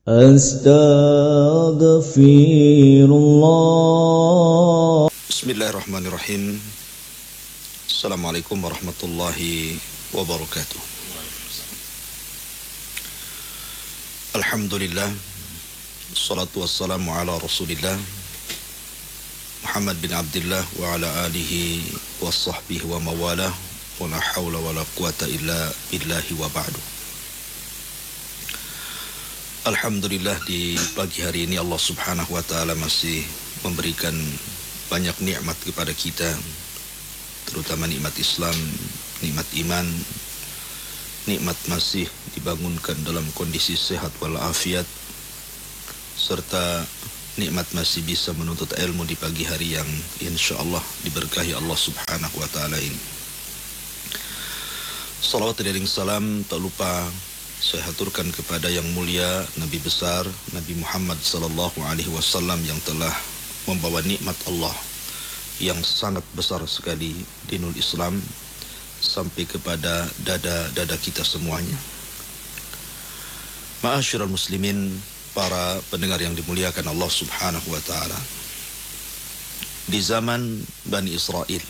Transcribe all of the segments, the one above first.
Astaghfirullah. Bismillahirrahmanirrahim. Assalamualaikum warahmatullahi wabarakatuh. Alhamdulillah. Assalatu wassalamu ala Rasulillah Muhammad bin Abdullah wa ala alihi wa sahbihi wa mawalah wa la hawla wa la quwata illa billahi wa ba'du. Alhamdulillah, di pagi hari ini Allah subhanahu wa ta'ala masih memberikan banyak nikmat kepada kita, terutama nikmat Islam, nikmat iman, nikmat masih dibangunkan dalam kondisi sehat walafiat, serta nikmat masih bisa menuntut ilmu di pagi hari yang insyaallah diberkahi Allah subhanahu wa ta'ala ini. Salawat dan salam tak lupa saya haturkan kepada yang mulia Nabi besar Nabi Muhammad sallallahu alaihi wasallam yang telah membawa nikmat Allah yang sangat besar sekali dinul Islam sampai kepada dada-dada kita semuanya. Ma'asyiral muslimin, para pendengar yang dimuliakan Allah subhanahu wa ta'ala, di zaman Bani Israel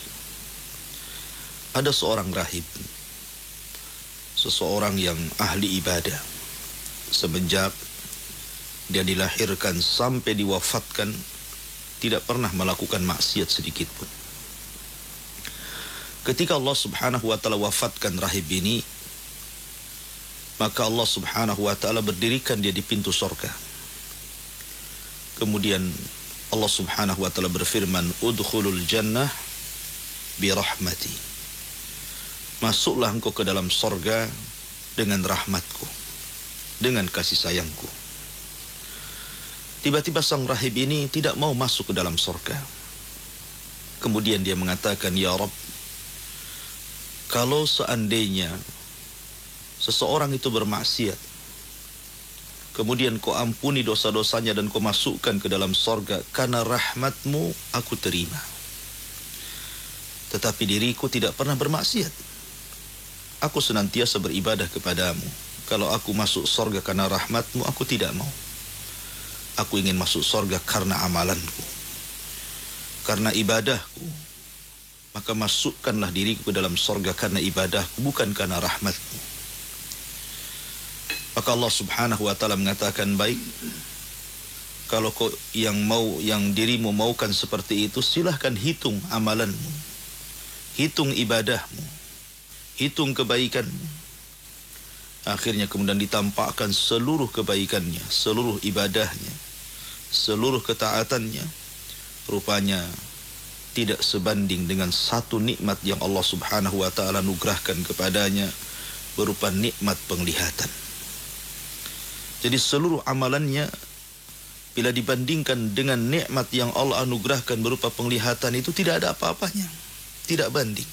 ada seorang rahib, seseorang yang ahli ibadah. Semenjak dia dilahirkan sampai diwafatkan tidak pernah melakukan maksiat sedikit pun. Ketika Allah subhanahu wa ta'ala wafatkan rahib ini, maka Allah subhanahu wa ta'ala berdirikan dia di pintu surga. Kemudian Allah subhanahu wa ta'ala berfirman, udkhulul jannah birahmati. Masuklah engkau ke dalam sorga dengan rahmatku, dengan kasih sayangku. Tiba-tiba sang rahib ini tidak mau masuk ke dalam sorga. Kemudian dia mengatakan, ya Rabb, kalau seandainya seseorang itu bermaksiat, kemudian kau ampuni dosa-dosanya dan kau masukkan ke dalam sorga, karena rahmatmu aku terima. Tetapi diriku tidak pernah bermaksiat. Aku senantiasa beribadah kepadamu. Kalau aku masuk sorga karena rahmatmu, aku tidak mau. Aku ingin masuk sorga karena amalanku, karena ibadahku. Maka masukkanlah diriku ke dalam sorga karena ibadahku, bukan karena rahmatmu. Maka Allah subhanahu wa ta'ala mengatakan, baik, kalau kau yang dirimu maukan seperti itu, silahkan hitung amalanmu, hitung ibadahmu, hitung kebaikanmu. Akhirnya kemudian ditampakkan seluruh kebaikannya, seluruh ibadahnya, seluruh ketaatannya. Rupanya tidak sebanding dengan satu nikmat yang Allah subhanahu wa ta'ala nugerahkan kepadanya, berupa nikmat penglihatan. Jadi seluruh amalannya bila dibandingkan dengan nikmat yang Allah anugerahkan berupa penglihatan, itu tidak ada apa-apanya, tidak banding.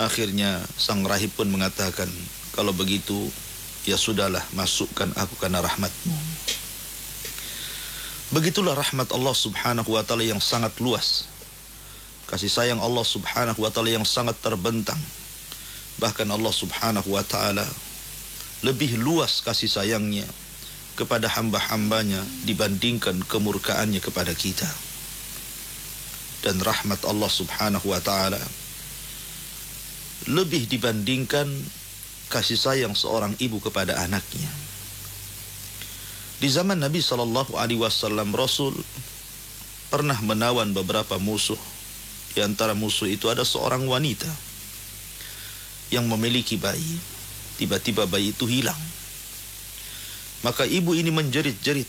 Akhirnya sang rahib pun mengatakan, kalau begitu ya sudahlah, masukkan aku karena rahmatmu. Begitulah rahmat Allah subhanahu wa ta'ala yang sangat luas, kasih sayang Allah subhanahu wa ta'ala yang sangat terbentang. Bahkan Allah subhanahu wa ta'ala lebih luas kasih sayangnya kepada hamba-hambanya dibandingkan kemurkaannya kepada kita. Dan rahmat Allah subhanahu wa ta'ala lebih dibandingkan kasih sayang seorang ibu kepada anaknya. Di zaman Nabi SAW, Rasul pernah menawan beberapa musuh. Di antara musuh itu ada seorang wanita yang memiliki bayi. Tiba-tiba bayi itu hilang. Maka ibu ini menjerit-jerit,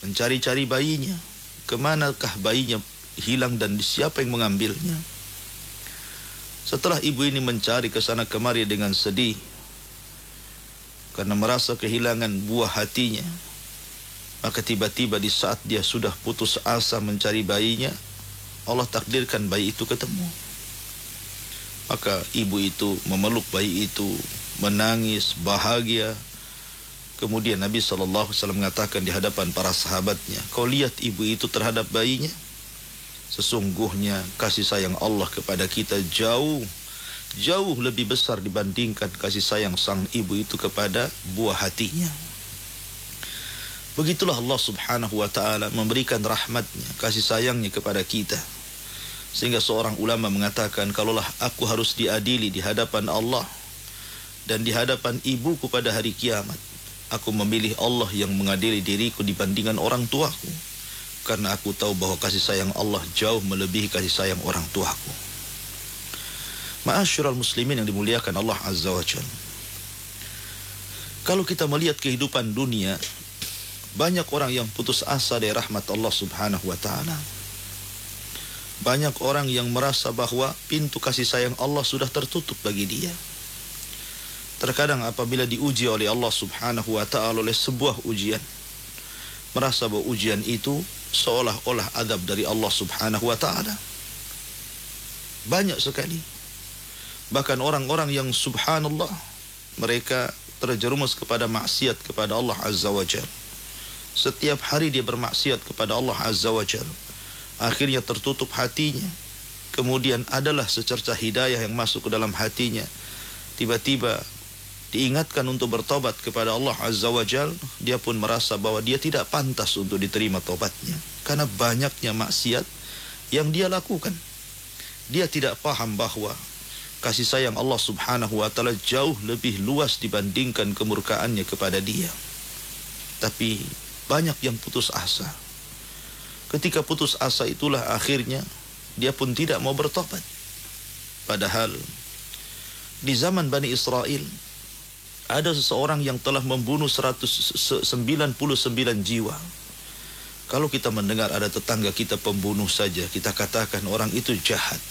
mencari-cari bayinya. Kemanakah bayinya hilang dan siapa yang mengambilnya? Setelah ibu ini mencari ke sana kemari dengan sedih, karena merasa kehilangan buah hatinya, maka tiba-tiba di saat dia sudah putus asa mencari bayinya, Allah takdirkan bayi itu ketemu. Maka ibu itu memeluk bayi itu, menangis, bahagia. Kemudian Nabi SAW mengatakan di hadapan para sahabatnya, kau lihat ibu itu terhadap bayinya? Sesungguhnya kasih sayang Allah kepada kita jauh lebih besar dibandingkan kasih sayang sang ibu itu kepada buah hatinya. Begitulah Allah subhanahu wa ta'ala memberikan rahmatnya, kasih sayangnya kepada kita. Sehingga seorang ulama mengatakan, kalaulah aku harus diadili di hadapan Allah dan di hadapan ibuku pada hari kiamat, aku memilih Allah yang mengadili diriku dibandingkan orang tuaku. Karena aku tahu bahwa kasih sayang Allah jauh melebihi kasih sayang orang tuaku. Ma'asyiral muslimin yang dimuliakan Allah Azza wa Jalla. Kalau kita melihat kehidupan dunia, banyak orang yang putus asa dari rahmat Allah subhanahu wa ta'ala. Banyak orang yang merasa bahwa pintu kasih sayang Allah sudah tertutup bagi dia. Terkadang apabila diuji oleh Allah subhanahu wa ta'ala oleh sebuah ujian, merasa bahwa ujian itu seolah-olah azab dari Allah subhanahu wa ta'ala. Banyak sekali. Bahkan orang-orang yang subhanallah, mereka terjerumus kepada maksiat kepada Allah azza wa jalla. Setiap hari dia bermaksiat kepada Allah azza wa jalla. Akhirnya tertutup hatinya. Kemudian adalah secercah hidayah yang masuk ke dalam hatinya. Tiba-tiba diingatkan untuk bertobat kepada Allah azza wa jalla, dia pun merasa bahwa dia tidak pantas untuk diterima tobatnya karena banyaknya maksiat yang dia lakukan. Dia tidak paham bahwa kasih sayang Allah subhanahu wa ta'ala jauh lebih luas dibandingkan kemurkaannya kepada dia. Tapi banyak yang putus asa. Ketika putus asa itulah akhirnya dia pun tidak mau bertobat. Padahal di zaman Bani Israel ada seseorang yang telah membunuh 199 jiwa. Kalau kita mendengar ada tetangga kita pembunuh saja, kita katakan orang itu jahat,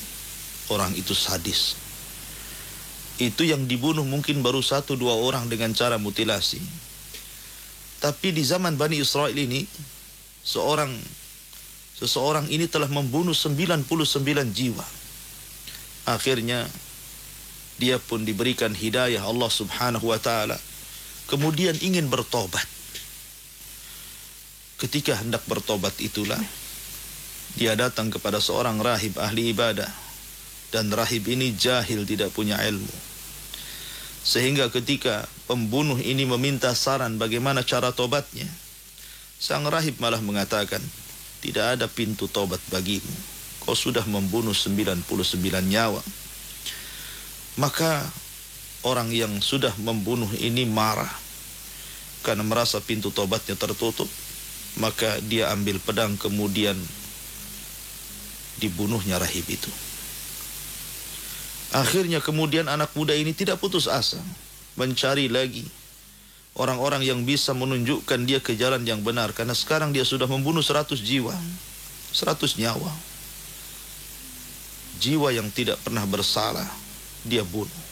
orang itu sadis. Itu yang dibunuh mungkin baru 1-2 orang dengan cara mutilasi. Tapi di zaman Bani Israel ini, seseorang ini telah membunuh 99 jiwa. Akhirnya dia pun diberikan hidayah Allah subhanahu wa ta'ala. Kemudian ingin bertobat. Ketika hendak bertobat itulah, dia datang kepada seorang rahib ahli ibadah. Dan rahib ini jahil, tidak punya ilmu. Sehingga ketika pembunuh ini meminta saran bagaimana cara tobatnya, sang rahib malah mengatakan, tidak ada pintu tobat bagimu. Kau sudah membunuh 99 nyawa. Maka orang yang sudah membunuh ini marah karena merasa pintu tobatnya tertutup. Maka dia ambil pedang kemudian dibunuhnya rahib itu. Akhirnya kemudian anak muda ini tidak putus asa, mencari lagi orang-orang yang bisa menunjukkan dia ke jalan yang benar. Karena sekarang dia sudah membunuh 100 jiwa, 100 nyawa. Jiwa yang tidak pernah bersalah, dia bunuh.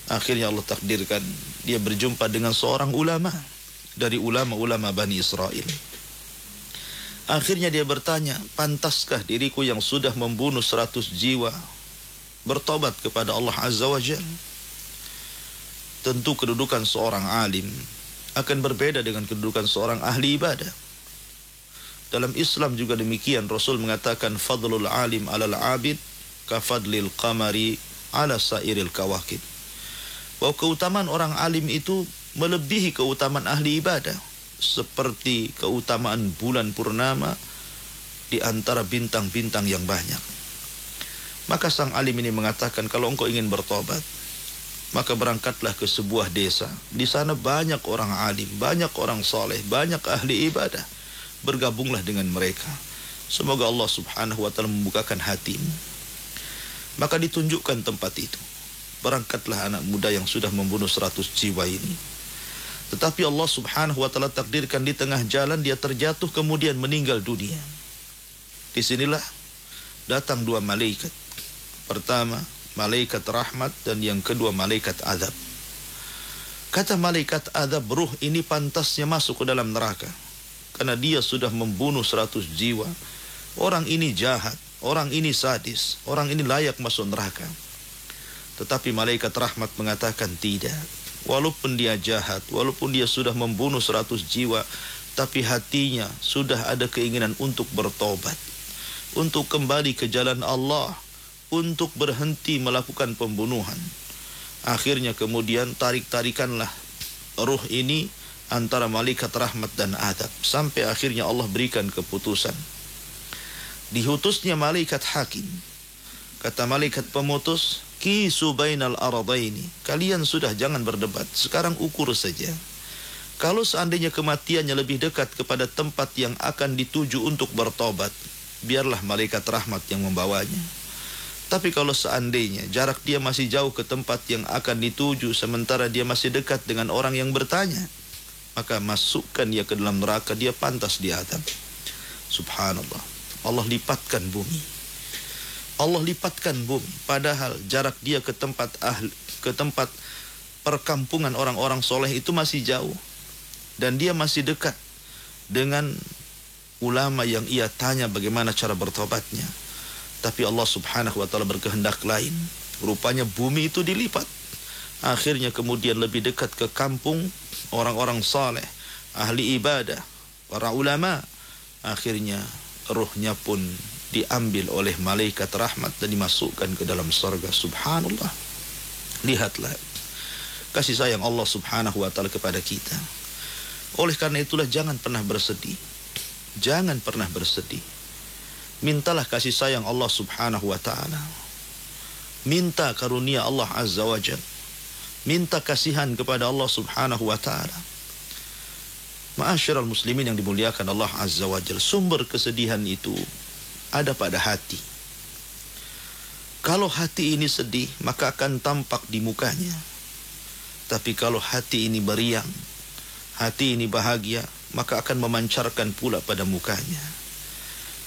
Akhirnya Allah takdirkan dia berjumpa dengan seorang ulama dari ulama-ulama Bani Israel. Akhirnya dia bertanya, pantaskah diriku yang sudah membunuh 100 jiwa bertobat kepada Allah Azza wa Jalla? Tentu kedudukan seorang alim akan berbeda dengan kedudukan seorang ahli ibadah. Dalam Islam juga demikian. Rasul mengatakan, fadlul alim alal abid kafadlil qamari ala sairil kawakib. Bahwa keutamaan orang alim itu melebihi keutamaan ahli ibadah, seperti keutamaan bulan purnama di antara bintang-bintang yang banyak. Maka sang alim ini mengatakan, kalau engkau ingin bertobat, maka berangkatlah ke sebuah desa. Di sana banyak orang alim, banyak orang soleh, banyak ahli ibadah. Bergabunglah dengan mereka. Semoga Allah subhanahu wa ta'ala membukakan hatimu. Maka ditunjukkan tempat itu. Berangkatlah anak muda yang sudah membunuh 100 jiwa ini. Tetapi Allah subhanahu wa ta'ala takdirkan di tengah jalan dia terjatuh kemudian meninggal dunia. Disinilah datang 2 malaikat. Pertama, malaikat rahmat, dan yang kedua malaikat azab. Kata malaikat azab, ruh ini pantasnya masuk ke dalam neraka karena dia sudah membunuh 100 jiwa. Orang ini jahat, orang ini sadis, orang ini layak masuk neraka. Tetapi malaikat rahmat mengatakan tidak. Walaupun dia jahat, walaupun dia sudah membunuh 100 jiwa, tapi hatinya sudah ada keinginan untuk bertobat, untuk kembali ke jalan Allah, untuk berhenti melakukan pembunuhan. Akhirnya kemudian tarik-tarikanlah ruh ini antara malaikat rahmat dan adab, sampai akhirnya Allah berikan keputusan. Diutusnya malaikat hakim. Kata malaikat pemutus, kisu bainal aradaini. Kalian sudah jangan berdebat, sekarang ukur saja. Kalau seandainya kematiannya lebih dekat kepada tempat yang akan dituju untuk bertobat, biarlah malaikat rahmat yang membawanya. Tapi kalau seandainya jarak dia masih jauh ke tempat yang akan dituju, sementara dia masih dekat dengan orang yang bertanya, maka masukkan dia ke dalam neraka, dia pantas diadab. Subhanallah. Allah lipatkan bumi. Allah lipatkan bumi. Padahal jarak dia ke tempat perkampungan orang-orang soleh itu masih jauh. Dan dia masih dekat dengan ulama yang ia tanya bagaimana cara bertobatnya. Tapi Allah subhanahu wa ta'ala berkehendak lain. Rupanya bumi itu dilipat. Akhirnya kemudian lebih dekat ke kampung orang-orang saleh, ahli ibadah, para ulama. Akhirnya ruhnya pun diambil oleh malaikat rahmat dan dimasukkan ke dalam surga. Subhanallah. Lihatlah kasih sayang Allah subhanahu wa ta'ala kepada kita. Oleh karena itulah jangan pernah bersedih. Jangan pernah bersedih. Mintalah kasih sayang Allah subhanahu wa ta'ala. Minta karunia Allah azza wa jalla. Minta kasihan kepada Allah subhanahu wa ta'ala. Ma'asyiral muslimin yang dimuliakan Allah azza wa jalla, sumber kesedihan itu ada pada hati. Kalau hati ini sedih, maka akan tampak di mukanya. Tapi kalau hati ini beriang, hati ini bahagia, maka akan memancarkan pula pada mukanya.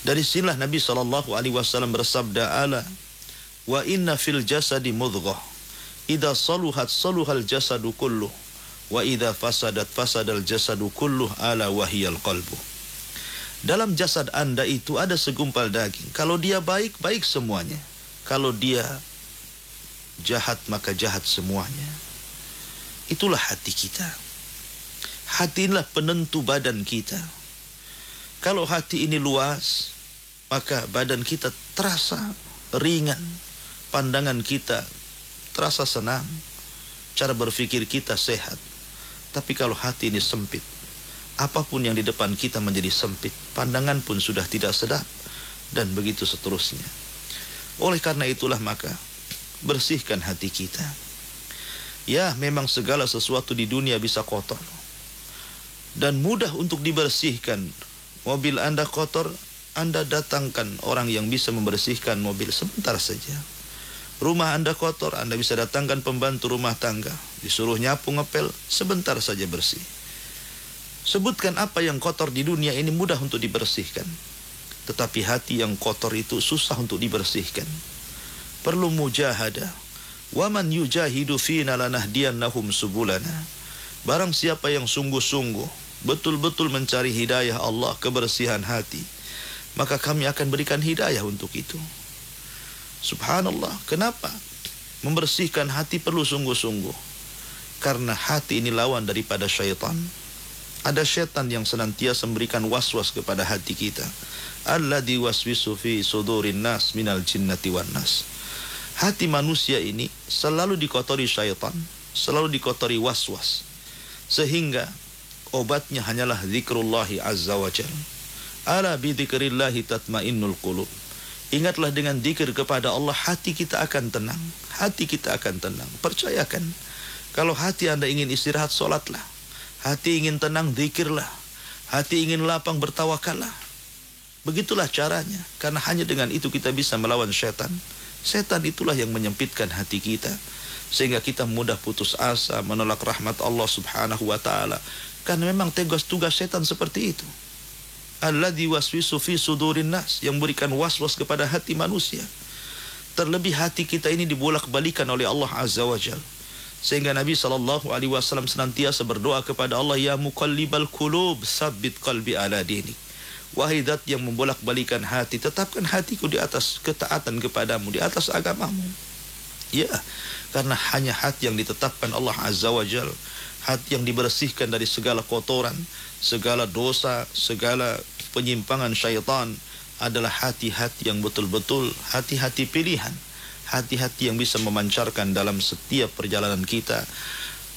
Dari sinilah Nabi SAW bersabda, ala wa inna fil jasadi mudghah idza saluhat saluhal jasadu kulluh wa idza fasadat fasadal jasadu kulluh ala wahiyal qalbu. Dalam jasad Anda itu ada segumpal daging. Kalau dia baik, baik semuanya. Kalau dia jahat, maka jahat semuanya. Itulah hati kita. Hati inilah penentu badan kita. Kalau hati ini luas, maka badan kita terasa ringan, pandangan kita terasa senang, cara berpikir kita sehat. Tapi kalau hati ini sempit, apapun yang di depan kita menjadi sempit, pandangan pun sudah tidak sedap, dan begitu seterusnya. Oleh karena itulah maka bersihkan hati kita. Ya, memang segala sesuatu di dunia bisa kotor dan mudah untuk dibersihkan. Mobil Anda kotor, Anda datangkan orang yang bisa membersihkan mobil sebentar saja. Rumah Anda kotor, Anda bisa datangkan pembantu rumah tangga, disuruh nyapu ngepel, sebentar saja bersih. Sebutkan apa yang kotor di dunia ini mudah untuk dibersihkan. Tetapi hati yang kotor itu susah untuk dibersihkan. Perlu mujahadah. Wa man yujahidu fina lanahdiyannahum subulana. Barang siapa yang sungguh-sungguh betul-betul mencari hidayah Allah, kebersihan hati, maka kami akan berikan hidayah untuk itu. Subhanallah. Kenapa? Membersihkan hati perlu sungguh-sungguh. Karena hati ini lawan daripada syaitan. Ada syaitan yang senantiasa memberikan waswas kepada hati kita. Alladzi waswisu fi sudurin nas minal jinnati wan nas. Hati manusia ini selalu dikotori syaitan, selalu dikotori waswas. Sehingga obatnya hanyalah zikrullahi azza wa jalla. Ala bi dzikrillahi tatmainnul qulub. Ingatlah dengan zikir kepada Allah, hati kita akan tenang. Hati kita akan tenang. Percayakan. Kalau hati Anda ingin istirahat, solatlah. Hati ingin tenang, zikirlah. Hati ingin lapang, bertawakallah. Begitulah caranya. Karena hanya dengan itu kita bisa melawan setan. Setan itulah yang menyempitkan hati kita. Sehingga kita mudah putus asa, menolak rahmat Allah subhanahu wa ta'ala. Karena memang tugas setan seperti itu. Alladzi waswisu fi sudurin nas, yang memberikan waswas kepada hati manusia. Terlebih hati kita ini dibolak-balikan oleh Allah azza wa jalla. Sehingga Nabi SAW senantiasa berdoa kepada Allah, ya muqallibal qulub sabbit qalbi ala dinik. Wahai zat yang membolak-balikan hati, tetapkan hatiku di atas ketaatan kepadamu, di atas agamamu. Ya, karena hanya hati yang ditetapkan Allah azza wa jalla, hati yang dibersihkan dari segala kotoran, segala dosa, segala penyimpangan syaitan, adalah hati-hati yang betul-betul hati-hati pilihan. Hati-hati yang bisa memancarkan dalam setiap perjalanan kita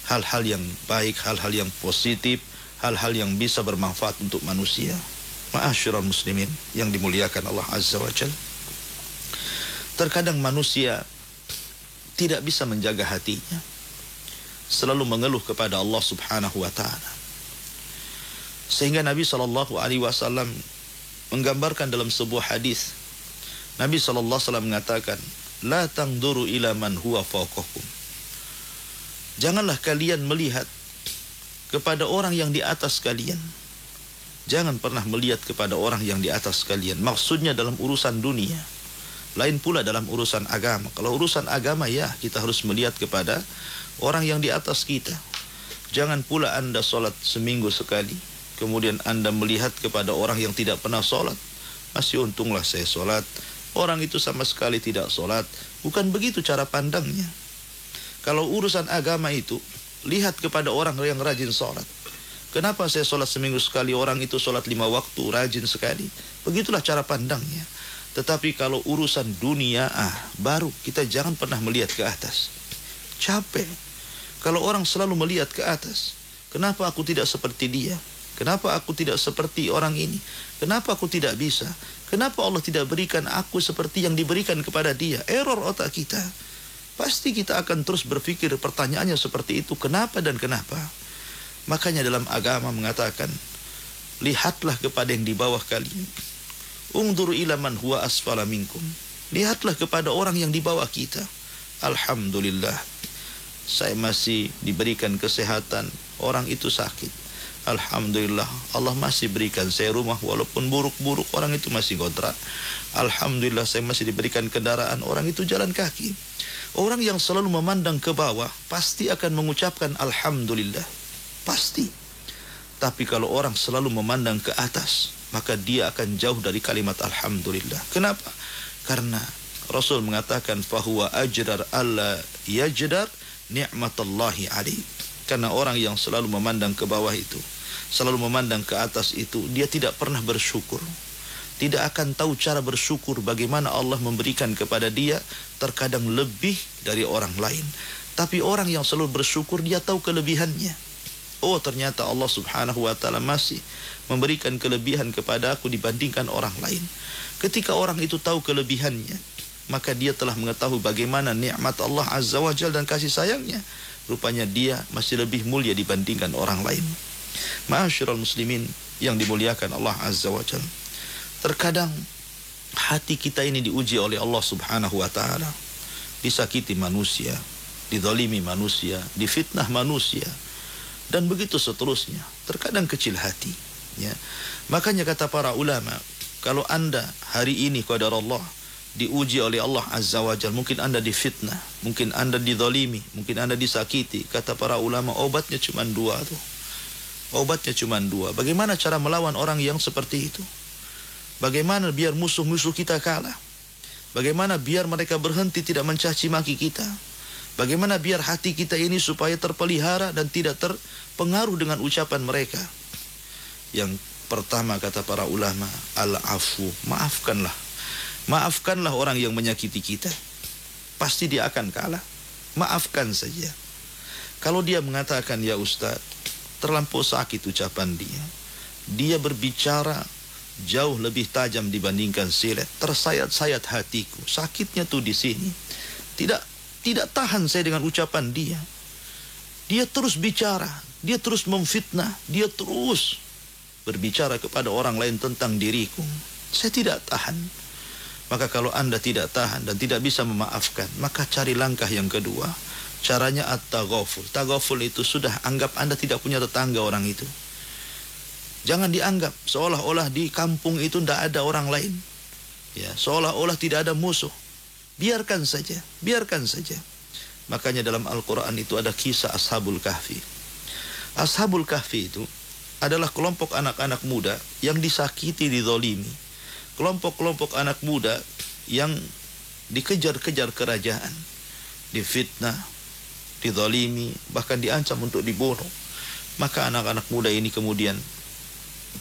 hal-hal yang baik, hal-hal yang positif, hal-hal yang bisa bermanfaat untuk manusia. Ma'asyiral muslimin yang dimuliakan Allah Azza wa Jalla. Terkadang manusia tidak bisa menjaga hatinya, selalu mengeluh kepada Allah Subhanahu wa taala. Sehingga Nabi SAW menggambarkan dalam sebuah hadis. Nabi SAW mengatakan, la tangduru ila man huwa fawqakum. Janganlah kalian melihat kepada orang yang di atas kalian. Jangan pernah melihat kepada orang yang di atas kalian. Maksudnya dalam urusan dunia. Lain pula dalam urusan agama. Kalau urusan agama, ya kita harus melihat kepada orang yang di atas kita. Jangan pula Anda sholat seminggu sekali, kemudian Anda melihat kepada orang yang tidak pernah sholat. Masih untunglah saya sholat, orang itu sama sekali tidak sholat. Bukan begitu cara pandangnya. Kalau urusan agama itu, lihat kepada orang yang rajin sholat. Kenapa saya sholat seminggu sekali, orang itu sholat 5 waktu, rajin sekali. Begitulah cara pandangnya. Tetapi kalau urusan dunia, baru kita jangan pernah melihat ke atas. Capek. Kalau orang selalu melihat ke atas, kenapa aku tidak seperti dia? Kenapa aku tidak seperti orang ini? Kenapa aku tidak bisa? Kenapa Allah tidak berikan aku seperti yang diberikan kepada dia? Error otak kita. Pasti kita akan terus berpikir pertanyaannya seperti itu. Kenapa dan kenapa? Makanya dalam agama mengatakan, lihatlah kepada yang di bawah kalian. Ungduru ila man huwa asfala minkum. Lihatlah kepada orang yang di bawah kita. Alhamdulillah, saya masih diberikan kesehatan. Orang itu sakit. Alhamdulillah, Allah masih berikan saya rumah walaupun buruk-buruk, orang itu masih ngontrak. Alhamdulillah, saya masih diberikan kendaraan, orang itu jalan kaki. Orang yang selalu memandang ke bawah pasti akan mengucapkan Alhamdulillah. Pasti. Tapi kalau orang selalu memandang ke atas, maka dia akan jauh dari kalimat Alhamdulillah. Kenapa? Karena Rasul mengatakan fahuwa ajdar alla yajdar ni'matallahi alaih. Karena orang yang selalu memandang ke bawah itu, selalu memandang ke atas itu, dia tidak pernah bersyukur. Tidak akan tahu cara bersyukur bagaimana Allah memberikan kepada dia terkadang lebih dari orang lain. Tapi orang yang selalu bersyukur, dia tahu kelebihannya. Oh, ternyata Allah Subhanahu wa taala masih memberikan kelebihan kepada aku dibandingkan orang lain. Ketika orang itu tahu kelebihannya, maka dia telah mengetahui bagaimana nikmat Allah Azza wa Jalla dan kasih sayangnya. Rupanya dia masih lebih mulia dibandingkan orang lain. Ma'asyiral muslimin yang dimuliakan Allah Azza wa Jalla. Terkadang hati kita ini diuji oleh Allah Subhanahu wa taala. Disakiti manusia, dizalimi manusia, difitnah manusia, dan begitu seterusnya. Terkadang kecil hati, ya. Makanya kata para ulama, kalau Anda hari ini qadar Allah diuji oleh Allah Azza wa Jalla, mungkin Anda difitnah, mungkin Anda dizalimi, mungkin Anda disakiti. Kata para ulama, obatnya cuma 2 tuh. Obatnya cuma 2. Bagaimana cara melawan orang yang seperti itu? Bagaimana biar musuh-musuh kita kalah? Bagaimana biar mereka berhenti tidak mencaci maki kita? Bagaimana biar hati kita ini supaya terpelihara dan tidak terpengaruh dengan ucapan mereka? Yang pertama kata para ulama, al-afu, maafkanlah. Maafkanlah orang yang menyakiti kita. Pasti dia akan kalah. Maafkan saja. Kalau dia mengatakan, ya Ustaz, terlampau sakit ucapan dia. Dia berbicara jauh lebih tajam dibandingkan silet. Tersayat-sayat hatiku. Sakitnya tuh di sini. Tidak tahan saya dengan ucapan dia. Dia terus bicara. Dia terus memfitnah. Dia terus berbicara kepada orang lain tentang diriku. Saya tidak tahan. Maka kalau Anda tidak tahan dan tidak bisa memaafkan, maka cari langkah yang kedua. Caranya at-taghaful. Taghaful itu sudah anggap Anda tidak punya tetangga orang itu. Jangan dianggap seolah-olah di kampung itu tidak ada orang lain. Ya, seolah-olah tidak ada musuh. Biarkan saja, biarkan saja. Makanya dalam Al-Quran itu ada kisah Ashabul Kahfi. Ashabul Kahfi itu adalah kelompok anak-anak muda yang disakiti, dizalimi. Kelompok-kelompok anak muda yang dikejar-kejar kerajaan, difitnah, dizalimi, bahkan diancam untuk dibunuh. Maka anak-anak muda ini kemudian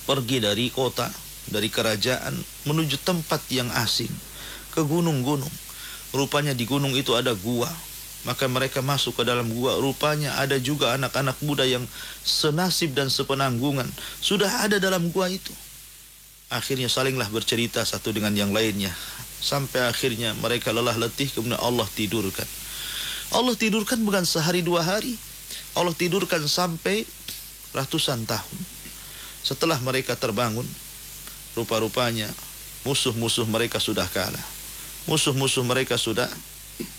pergi dari kota, dari kerajaan, menuju tempat yang asing, ke gunung-gunung. Rupanya di gunung itu ada gua. Maka mereka masuk ke dalam gua. Rupanya ada juga anak-anak muda yang senasib dan sepenanggungan sudah ada dalam gua itu. Akhirnya salinglah bercerita satu dengan yang lainnya. Sampai akhirnya mereka lelah letih, kemudian Allah tidurkan. Allah tidurkan bukan sehari dua hari. Allah tidurkan sampai ratusan tahun. Setelah mereka terbangun, rupa-rupanya musuh-musuh mereka sudah kalah. Musuh-musuh mereka sudah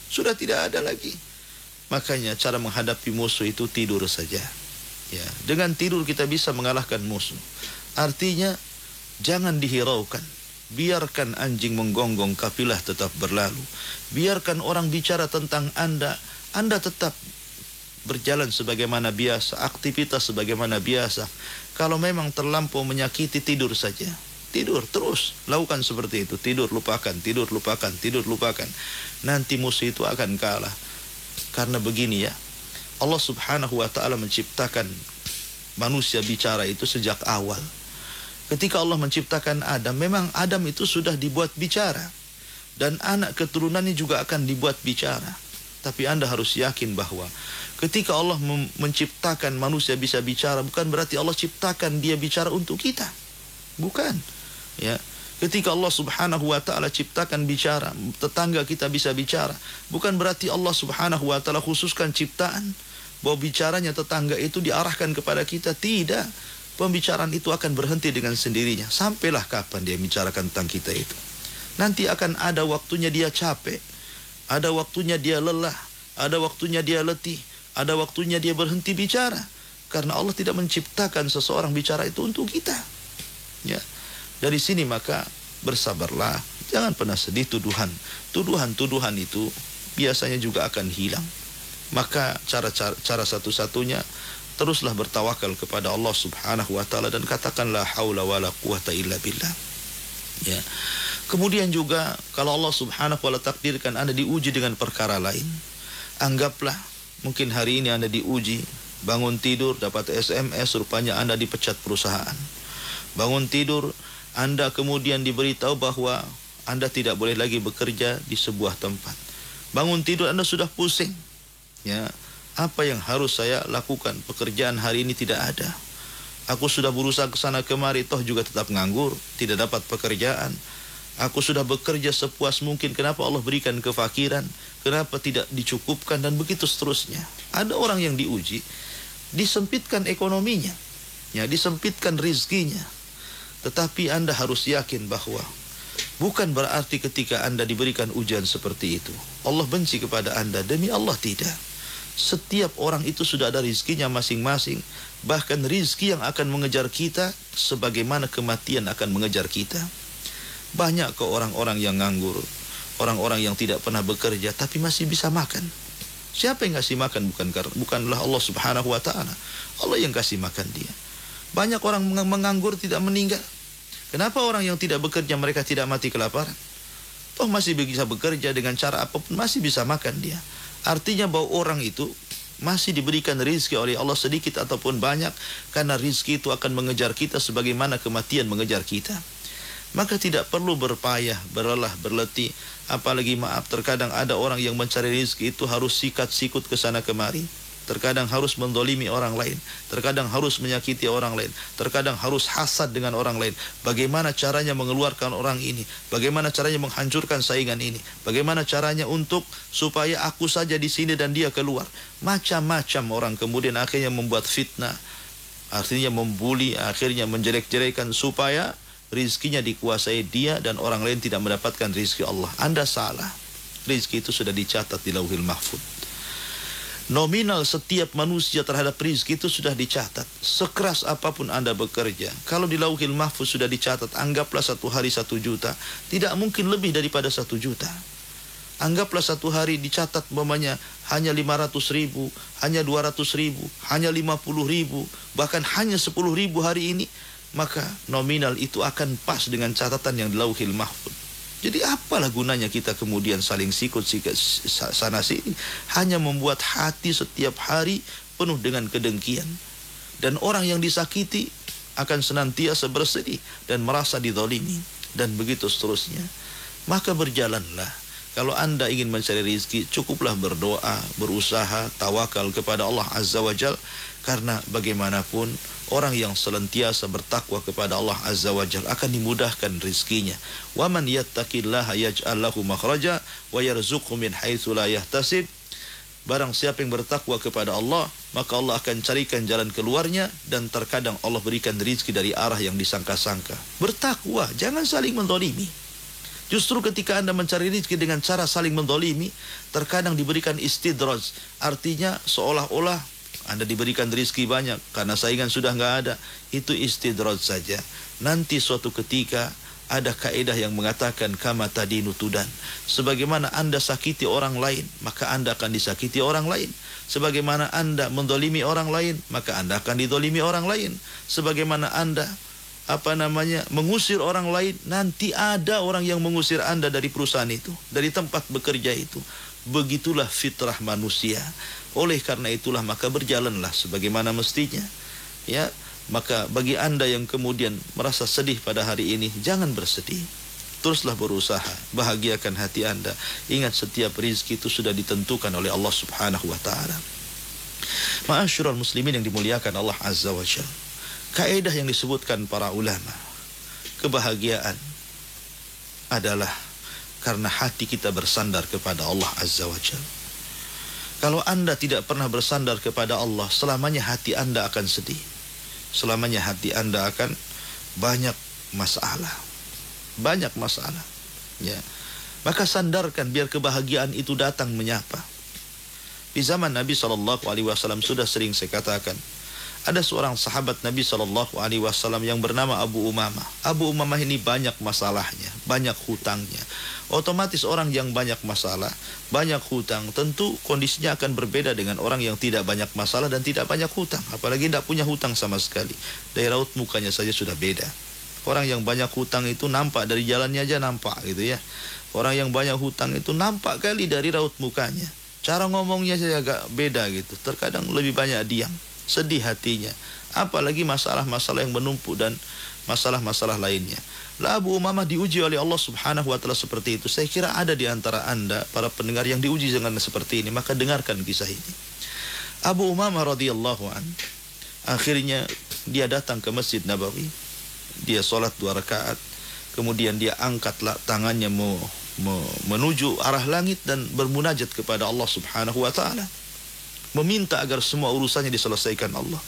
tidak ada lagi. Makanya cara menghadapi musuh itu tidur saja. Ya, dengan tidur kita bisa mengalahkan musuh. Artinya jangan dihiraukan. Biarkan anjing menggonggong, kafilah tetap berlalu. Biarkan orang bicara tentang Anda tetap berjalan sebagaimana biasa, aktivitas sebagaimana biasa. Kalau memang terlampau menyakiti, tidur saja. Tidur terus, lakukan seperti itu. Tidur lupakan, tidur lupakan, tidur lupakan. Nanti musuh itu akan kalah. Karena begini ya, Allah subhanahu wa ta'ala menciptakan manusia bicara itu sejak awal. Ketika Allah menciptakan Adam, memang Adam itu sudah dibuat bicara. Dan anak keturunannya juga akan dibuat bicara. Tapi Anda harus yakin bahwa ketika Allah menciptakan manusia bisa bicara, bukan berarti Allah ciptakan dia bicara untuk kita. Bukan. Ya, ketika Allah subhanahu wa ta'ala ciptakan bicara, tetangga kita bisa bicara, bukan berarti Allah subhanahu wa ta'ala khususkan ciptaan bahwa bicaranya tetangga itu diarahkan kepada kita. Tidak. Pembicaraan itu akan berhenti dengan sendirinya. Sampailah kapan dia bicarakan tentang kita itu. Nanti akan ada waktunya dia capek, ada waktunya dia lelah, ada waktunya dia letih, ada waktunya dia berhenti bicara. Karena Allah tidak menciptakan seseorang bicara itu untuk kita. Ya. Dari sini maka bersabarlah. Jangan pernah sedih tuduhan. Tuduhan-tuduhan itu biasanya juga akan hilang. Maka cara satu-satunya, teruslah bertawakal kepada Allah subhanahu wa ta'ala dan katakan la haula wa la quwata illa billah. Ya. Kemudian juga kalau Allah subhanahu wa ta'ala takdirkan Anda diuji dengan perkara lain, anggaplah mungkin hari ini Anda diuji, bangun tidur dapat SMS rupanya Anda dipecat perusahaan. Bangun tidur Anda kemudian diberitahu bahwa Anda tidak boleh lagi bekerja di sebuah tempat. Bangun tidur Anda sudah pusing. Ya, apa yang harus saya lakukan? Pekerjaan hari ini tidak ada. Aku sudah berusaha ke sana kemari, toh juga tetap nganggur, tidak dapat pekerjaan. Aku sudah bekerja sepuas mungkin, kenapa Allah berikan kefakiran? Kenapa tidak dicukupkan? Dan begitu seterusnya. Ada orang yang diuji, disempitkan ekonominya, ya, disempitkan rizkinya. Tetapi Anda harus yakin bahwa bukan berarti ketika Anda diberikan ujian seperti itu Allah benci kepada Anda. Demi Allah tidak. Setiap orang itu sudah ada rizkinya masing-masing. Bahkan rizki yang akan mengejar kita sebagaimana kematian akan mengejar kita. Banyak ke orang-orang yang nganggur, orang-orang yang tidak pernah bekerja tapi masih bisa makan. Siapa yang kasih makan? Bukanlah Allah subhanahu wa ta'ala. Allah yang kasih makan dia. Banyak orang menganggur tidak meninggal. Kenapa orang yang tidak bekerja mereka tidak mati kelaparan? Toh masih bisa bekerja dengan cara apapun, masih bisa makan dia. Artinya bahwa orang itu masih diberikan rizki oleh Allah sedikit ataupun banyak, karena rizki itu akan mengejar kita sebagaimana kematian mengejar kita. Maka tidak perlu berpayah, berlelah, berletih. Apalagi maaf, terkadang ada orang yang mencari rizki itu harus sikat-sikut ke sana kemari. Terkadang harus mendolimi orang lain. Terkadang harus menyakiti orang lain. Terkadang harus hasad dengan orang lain. Bagaimana caranya mengeluarkan orang ini? Bagaimana caranya menghancurkan saingan ini? Bagaimana caranya untuk supaya aku saja di sini dan dia keluar? Macam-macam orang kemudian akhirnya membuat fitnah. Artinya membuli, akhirnya menjelek-jelekan supaya rizkinya dikuasai dia dan orang lain tidak mendapatkan rizki Allah. Anda salah. Rizki itu sudah dicatat di Lauhil Mahfuz. Nominal setiap manusia terhadap rizki itu sudah dicatat. Sekeras apapun Anda bekerja, kalau di Lauhil Mahfuz sudah dicatat, anggaplah satu hari 1 juta. Tidak mungkin lebih daripada 1 juta. Anggaplah satu hari dicatat umpamanya hanya 500.000, hanya 200.000, hanya 50.000, bahkan hanya 10.000 hari ini, maka nominal itu akan pas dengan catatan yang di Lauhil Mahfuz. Jadi apalah gunanya kita kemudian saling sikut-sikut sana sini, hanya membuat hati setiap hari penuh dengan kedengkian. Dan orang yang disakiti akan senantiasa bersedih dan merasa dizalimi, dan begitu seterusnya. Maka berjalanlah Kalau Anda ingin mencari rezeki, cukuplah berdoa, berusaha, tawakal kepada Allah Azza wa Jal. Karena bagaimanapun, orang yang senantiasa bertakwa kepada Allah Azza wa Jal akan dimudahkan rezekinya. Wa man yattaqillaha yaj'al lahu makhraja wa yarzuqhu min haitsu la yahtasib. Barang siapa yang bertakwa kepada Allah, maka Allah akan carikan jalan keluarnya, dan terkadang Allah berikan rezeki dari arah yang disangka-sangka. Bertakwa, jangan saling mendolimi. Justru ketika Anda mencari rezeki dengan cara saling mendolimi, terkadang diberikan istidraj. Artinya seolah-olah Anda diberikan rezeki banyak karena saingan sudah nggak ada. Itu istidraj saja. Nanti suatu ketika ada kaidah yang mengatakan kama tadinu tudan. Sebagaimana Anda sakiti orang lain, maka Anda akan disakiti orang lain. Sebagaimana Anda mendolimi orang lain, maka Anda akan didolimi orang lain. Sebagaimana Anda mengusir orang lain, nanti ada orang yang mengusir Anda dari perusahaan itu, dari tempat bekerja itu. Begitulah fitrah manusia. Oleh karena itulah maka berjalanlah sebagaimana mestinya. Ya, maka bagi Anda yang kemudian merasa sedih pada hari ini, jangan bersedih. Teruslah berusaha, bahagiakan hati Anda. Ingat, setiap rezeki itu sudah ditentukan oleh Allah Subhanahu wa taala. Ma'asyiral muslimin yang dimuliakan Allah Azza wa Jalla. Kaidah yang disebutkan para ulama, kebahagiaan adalah karena hati kita bersandar kepada Allah Azza wa Jalla. Kalau Anda tidak pernah bersandar kepada Allah, selamanya hati Anda akan sedih. Selamanya hati Anda akan banyak masalah. Banyak masalah. Ya. Maka sandarkan biar kebahagiaan itu datang menyapa. Di zaman Nabi SAW sudah sering saya katakan, ada seorang sahabat Nabi SAW yang bernama Abu Umamah. Abu Umamah ini banyak masalahnya, banyak hutangnya. Otomatis orang yang banyak masalah, banyak hutang, tentu kondisinya akan berbeda dengan orang yang tidak banyak masalah dan tidak banyak hutang. Apalagi tidak punya hutang sama sekali. Dari raut mukanya saja sudah beda. Orang yang banyak hutang itu nampak, dari jalannya aja nampak gitu ya. Orang yang banyak hutang itu nampak kali dari raut mukanya. Cara ngomongnya saja agak beda gitu. Terkadang lebih banyak diam. Sedih hatinya, apalagi masalah-masalah yang menumpuk dan masalah-masalah lainnya. Lah Abu Umamah diuji oleh Allah Subhanahu wa taala seperti itu. Saya kira ada di antara Anda para pendengar yang diuji dengan seperti ini, maka dengarkan kisah ini. Abu Umamah radhiyallahu an, akhirnya dia datang ke Masjid Nabawi. Dia sholat 2 rakaat, kemudian dia angkatlah tangannya menuju arah langit dan bermunajat kepada Allah Subhanahu wa taala. Meminta agar semua urusannya diselesaikan Allah.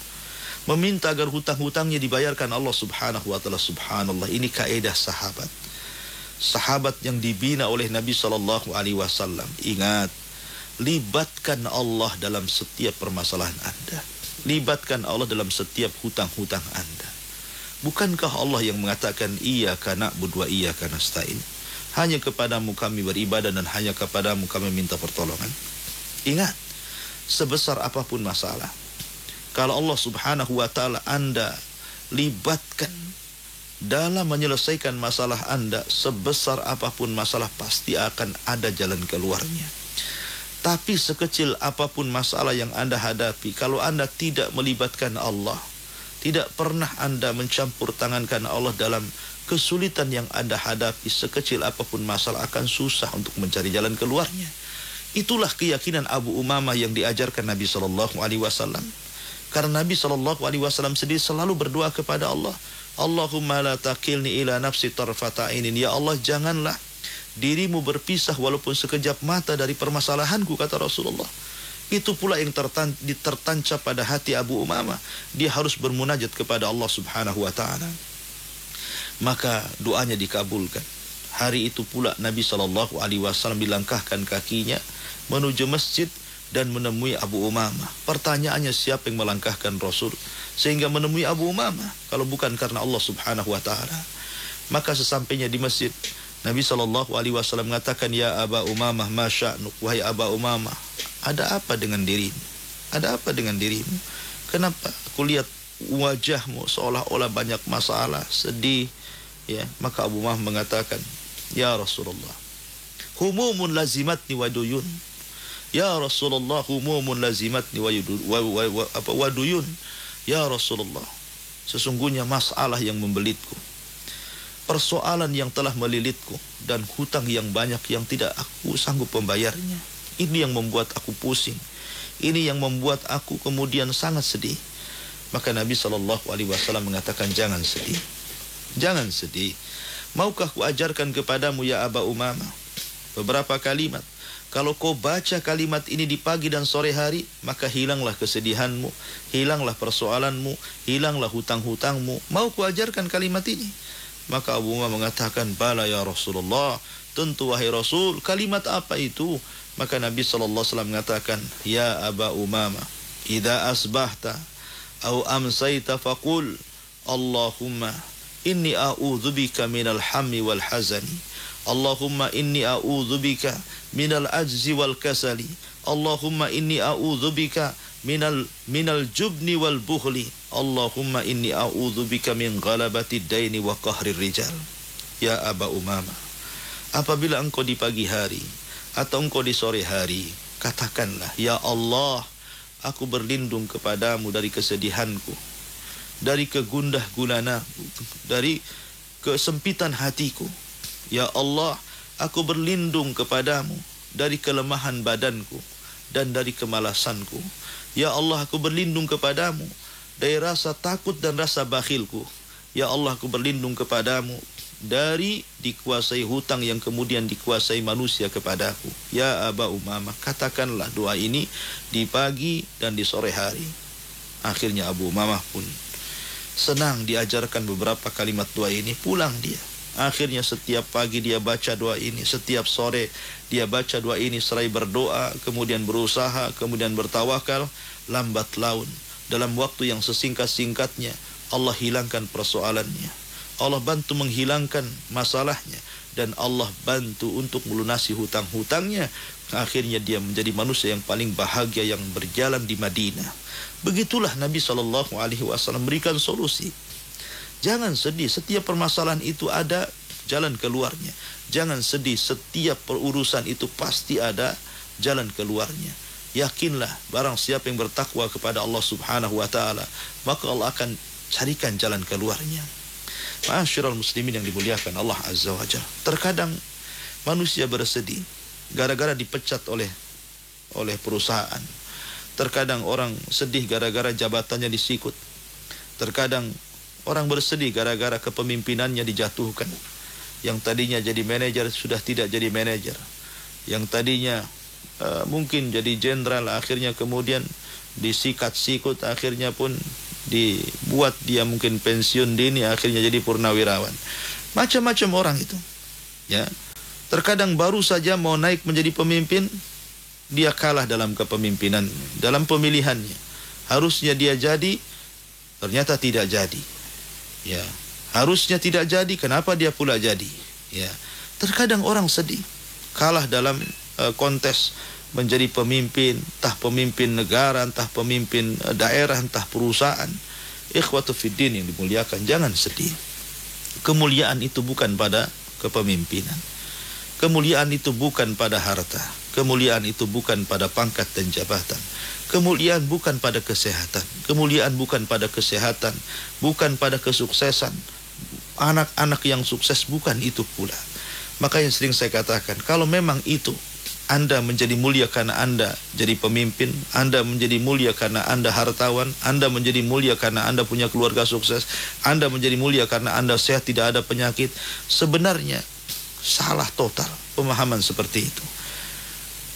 Meminta agar hutang-hutangnya dibayarkan Allah Subhanahu wa taala. Subhanallah, ini kaidah sahabat. Sahabat yang dibina oleh Nabi SAW. Ingat, libatkan Allah dalam setiap permasalahan Anda. Libatkan Allah dalam setiap hutang-hutang Anda. Bukankah Allah yang mengatakan iyyaka na'budu wa iyyaka nasta'in? Hanya kepadamu kami beribadah dan hanya kepadamu kami minta pertolongan. Ingat, sebesar apapun masalah, kalau Allah Subhanahu wa taala Anda libatkan dalam menyelesaikan masalah Anda, sebesar apapun masalah pasti akan ada jalan keluarnya. Tapi sekecil apapun masalah yang Anda hadapi, kalau Anda tidak melibatkan Allah, tidak pernah Anda mencampur tangankan Allah dalam kesulitan yang Anda hadapi, sekecil apapun masalah akan susah untuk mencari jalan keluarnya. Itulah keyakinan Abu Umamah yang diajarkan Nabi SAW. Karena Nabi SAW sendiri selalu berdoa kepada Allah, Allahumma la taqilni ila nafsi tarfata ainin. Ya Allah, janganlah dirimu berpisah walaupun sekejap mata dari permasalahanku, kata Rasulullah. Itu pula yang tertancap pada hati Abu Umamah. Dia harus bermunajat kepada Allah Subhanahu wa ta'ala. Maka doanya dikabulkan. Hari itu pula Nabi SAW dilangkahkan kakinya menuju masjid dan menemui Abu Umamah. Pertanyaannya, siapa yang melangkahkan Rasul sehingga menemui Abu Umamah kalau bukan karena Allah Subhanahu wa ta'ala? Maka sesampainya di masjid, Nabi SAW mengatakan, ya Aba Umamah, ma sya'nuk, wahai Aba Umamah, ada apa dengan dirimu? Ada apa dengan dirimu? Kenapa aku lihat wajahmu seolah-olah banyak masalah, sedih? Ya, maka Abu Umamah mengatakan, ya Rasulullah, humumun lazimatni wa duyun. Ya Rasulullah, humumun lazimatni wa duyun. Ya Rasulullah, sesungguhnya masalah yang membelitku. persoalan yang telah melilitku dan hutang yang banyak yang tidak aku sanggup membayarnya. Ini yang membuat aku pusing. Ini yang membuat aku kemudian sangat sedih. Maka Nabi SAW mengatakan, jangan sedih. Jangan sedih. Maukah ku ajarkan kepadamu ya Aba Umamah beberapa kalimat. Kalau kau baca kalimat ini di pagi dan sore hari, maka hilanglah kesedihanmu, hilanglah persoalanmu, hilanglah hutang-hutangmu. Mau ku ajarkan kalimat ini? Maka Abu Umamah mengatakan, bala ya Rasulullah, tentu wahai Rasul. Kalimat apa itu? Maka Nabi SAW mengatakan, ya Aba Umamah, idza asbahta au amsayta faqul Allahumma inni a'udzubika minal hammi wal hazani. Allahumma inni a'udzubika minal ajzi wal kasali. Allahumma inni a'udzubika minal jubni wal bukhli. Allahumma inni a'udzubika min ghalabati daini wa qahrir rijal. Ya Aba Umamah, apabila engkau di pagi hari atau engkau di sore hari, katakanlah, ya Allah, aku berlindung kepadamu dari kesedihanku, dari kegundah gulanaku, dari kesempitan hatiku. Ya Allah, aku berlindung kepadamu dari kelemahan badanku dan dari kemalasanku. Ya Allah, aku berlindung kepadamu dari rasa takut dan rasa bakhilku. Ya Allah, aku berlindung kepadamu dari dikuasai hutang yang kemudian dikuasai manusia kepadaku. Ya Aba Umamah, katakanlah doa ini di pagi dan di sore hari. Akhirnya Abu Umamah pun senang diajarkan beberapa kalimat doa ini. Pulang dia. Akhirnya setiap pagi dia baca doa ini, setiap sore dia baca doa ini, seraya berdoa, kemudian berusaha, kemudian bertawakal. Lambat laun, dalam waktu yang sesingkat-singkatnya, Allah hilangkan persoalannya, Allah bantu menghilangkan masalahnya, dan Allah bantu untuk melunasi hutang-hutangnya. Akhirnya dia menjadi manusia yang paling bahagia yang berjalan di Madinah. Begitulah Nabi SAW berikan solusi. Jangan sedih, setiap permasalahan itu ada jalan keluarnya. Jangan sedih, setiap perurusan itu pasti ada jalan keluarnya. Yakinlah, barang siapa yang bertakwa kepada Allah Subhanahu wa ta'ala, maka Allah akan carikan jalan keluarnya. Ma'asyiral muslimin yang dimuliakan Allah Azza wa Jalla. Terkadang manusia bersedih gara-gara dipecat oleh perusahaan. Terkadang orang sedih gara-gara jabatannya disikut. Terkadang orang bersedih gara-gara kepemimpinannya dijatuhkan. Yang tadinya jadi manajer sudah tidak jadi manajer. Yang tadinya mungkin jadi jenderal, akhirnya kemudian disikat-sikut, akhirnya pun dibuat dia mungkin pensiun dini, akhirnya jadi purnawirawan. Macam-macam orang itu. Ya. Terkadang baru saja mau naik menjadi pemimpin, dia kalah dalam kepemimpinan, dalam pemilihannya. Harusnya dia jadi, ternyata tidak jadi. Ya, harusnya tidak jadi, kenapa dia pula jadi? Ya, terkadang orang sedih, kalah dalam kontes menjadi pemimpin, entah pemimpin negara, entah pemimpin daerah, entah perusahaan. Ikhwatu fiddin yang dimuliakan, jangan sedih. Kemuliaan itu bukan pada kepemimpinan. Kemuliaan itu bukan pada harta. Kemuliaan itu bukan pada pangkat dan jabatan. Kemuliaan bukan pada kesehatan. Kemuliaan bukan pada kesehatan, bukan pada kesuksesan. Anak-anak yang sukses bukan itu pula. Makanya sering saya katakan, kalau memang itu Anda menjadi mulia karena Anda jadi pemimpin, Anda menjadi mulia karena Anda hartawan, Anda menjadi mulia karena Anda punya keluarga sukses, Anda menjadi mulia karena Anda sehat, tidak ada penyakit, sebenarnya salah total pemahaman seperti itu.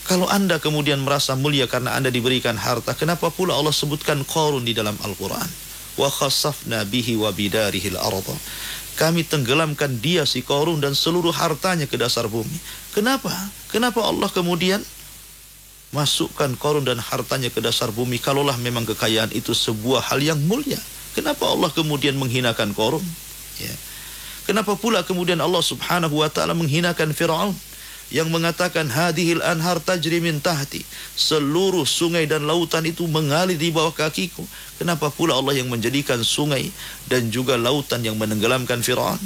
Kalau Anda kemudian merasa mulia karena Anda diberikan harta, kenapa pula Allah sebutkan Qarun di dalam Al-Quran? Wa khasafna bihi wa bidarihil arda. Kami tenggelamkan dia, si Qarun, dan seluruh hartanya ke dasar bumi. Kenapa? Kenapa Allah kemudian masukkan Qarun dan hartanya ke dasar bumi? Kalaulah memang kekayaan itu sebuah hal yang mulia, kenapa Allah kemudian menghinakan Qarun? Ya. Kenapa pula kemudian Allah Subhanahu wa ta'ala menghinakan Fir'aun yang mengatakan hadhil anhar tajri min tahti, seluruh sungai dan lautan itu mengalir di bawah kakiku? Kenapa pula Allah yang menjadikan sungai dan juga lautan yang menenggelamkan Fir'aun?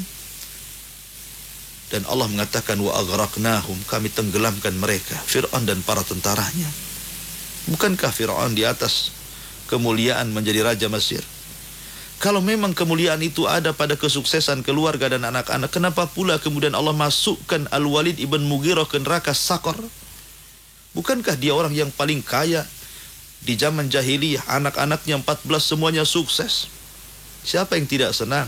Dan Allah mengatakan wa aghraqnahum, kami tenggelamkan mereka, Fir'aun dan para tentaranya. Bukankah Fir'aun di atas kemuliaan menjadi raja Mesir? Kalau memang kemuliaan itu ada pada kesuksesan keluarga dan anak-anak, kenapa pula kemudian Allah masukkan Al-Walid ibn Mughirah ke neraka Sakor? Bukankah dia orang yang paling kaya di zaman jahiliyah, anak-anaknya 14 semuanya sukses? Siapa yang tidak senang?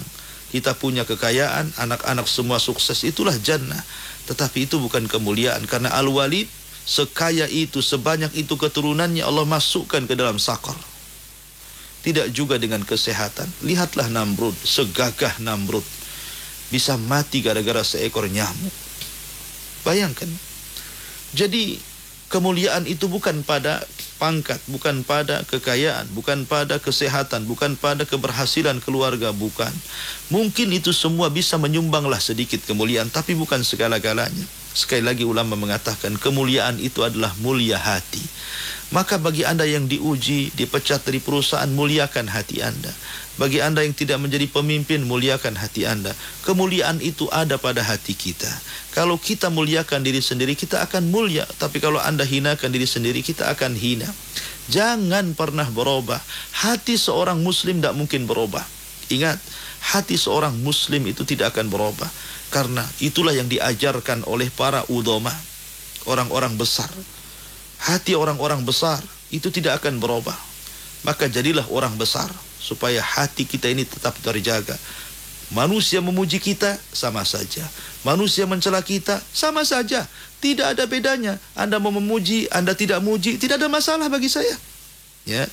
Kita punya kekayaan, anak-anak semua sukses, itulah jannah. Tetapi itu bukan kemuliaan, karena Al-Walid sekaya itu, sebanyak itu keturunannya, Allah masukkan ke dalam Sakor. Tidak juga dengan kesehatan. Lihatlah Namrud, segagah Namrud, bisa mati gara-gara seekor nyamuk. Bayangkan. Jadi kemuliaan itu bukan pada pangkat, bukan pada kekayaan, bukan pada kesehatan, bukan pada keberhasilan keluarga, bukan. Mungkin itu semua bisa menyumbanglah sedikit kemuliaan, tapi bukan segala-galanya. Sekali lagi ulama mengatakan kemuliaan itu adalah mulia hati. Maka bagi Anda yang diuji, dipecat dari perusahaan, muliakan hati Anda. Bagi Anda yang tidak menjadi pemimpin, muliakan hati Anda. Kemuliaan itu ada pada hati kita. Kalau kita muliakan diri sendiri, kita akan mulia. Tapi kalau Anda hinakan diri sendiri, kita akan hina. Jangan pernah berubah. Hati seorang muslim tidak mungkin berubah. Ingat, hati seorang muslim itu tidak akan berubah. Karena itulah yang diajarkan oleh para udhama, orang-orang besar. Hati orang-orang besar itu tidak akan berubah. Maka jadilah orang besar, supaya hati kita ini tetap terjaga. Manusia memuji kita, sama saja. Manusia mencela kita, sama saja. Tidak ada bedanya. Anda mau memuji, Anda tidak muji, tidak ada masalah bagi saya. Ya,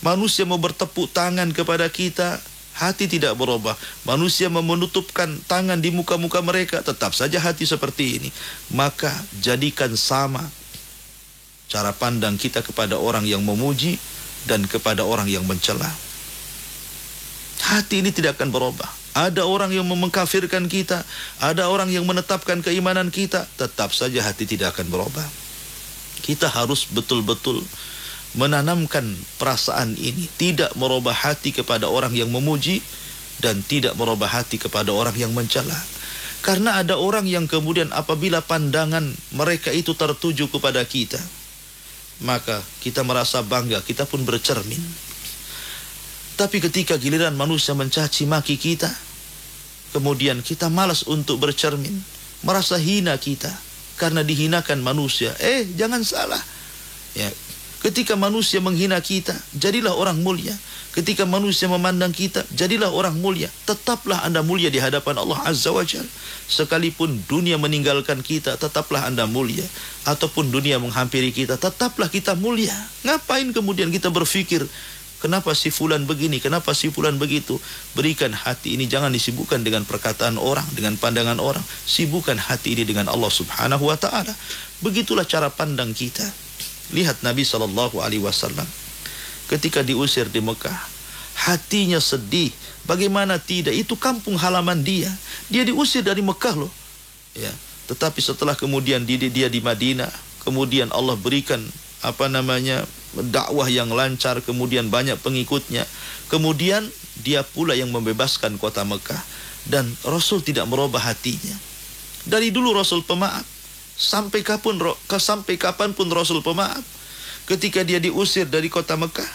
manusia mau bertepuk tangan kepada kita, hati tidak berubah. Manusia mau menutupkan tangan di muka-muka mereka, tetap saja hati seperti ini. Maka jadikan sama cara pandang kita kepada orang yang memuji dan kepada orang yang mencela. Hati ini tidak akan berubah. Ada orang yang mengkafirkan kita, ada orang yang menetapkan keimanan kita, tetap saja hati tidak akan berubah. Kita harus betul-betul menanamkan perasaan ini, tidak merubah hati kepada orang yang memuji dan tidak merubah hati kepada orang yang mencela. Karena ada orang yang kemudian apabila pandangan mereka itu tertuju kepada kita, maka kita merasa bangga, kita pun bercermin. Tapi ketika giliran manusia mencaci maki kita, kemudian kita malas untuk bercermin, merasa hina kita karena dihinakan manusia. Jangan salah. Ya, ketika manusia menghina kita, jadilah orang mulia. Ketika manusia memandang kita, jadilah orang mulia. Tetaplah Anda mulia di hadapan Allah Azza wa Jalla. Sekalipun dunia meninggalkan kita, tetaplah Anda mulia. Ataupun dunia menghampiri kita, tetaplah kita mulia. Ngapain kemudian kita berpikir, kenapa si fulan begini, kenapa si fulan begitu? Berikan hati ini, jangan disibukkan dengan perkataan orang, dengan pandangan orang. Sibukkan hati ini dengan Allah Subhanahu wa ta'ala. Begitulah cara pandang kita. Lihat Nabi SAW ketika diusir di Mekah, hatinya sedih. Bagaimana tidak? Itu kampung halaman dia. Dia diusir dari Mekah loh. Ya, tetapi setelah kemudian dia di Madinah, kemudian Allah berikan dakwah yang lancar, kemudian banyak pengikutnya. Kemudian dia pula yang membebaskan kota Mekah, dan Rasul tidak merubah hatinya. Dari dulu Rasul pemaaf. Sampai kapanpun Rasul pemaaf. Ketika dia diusir dari kota Mekah,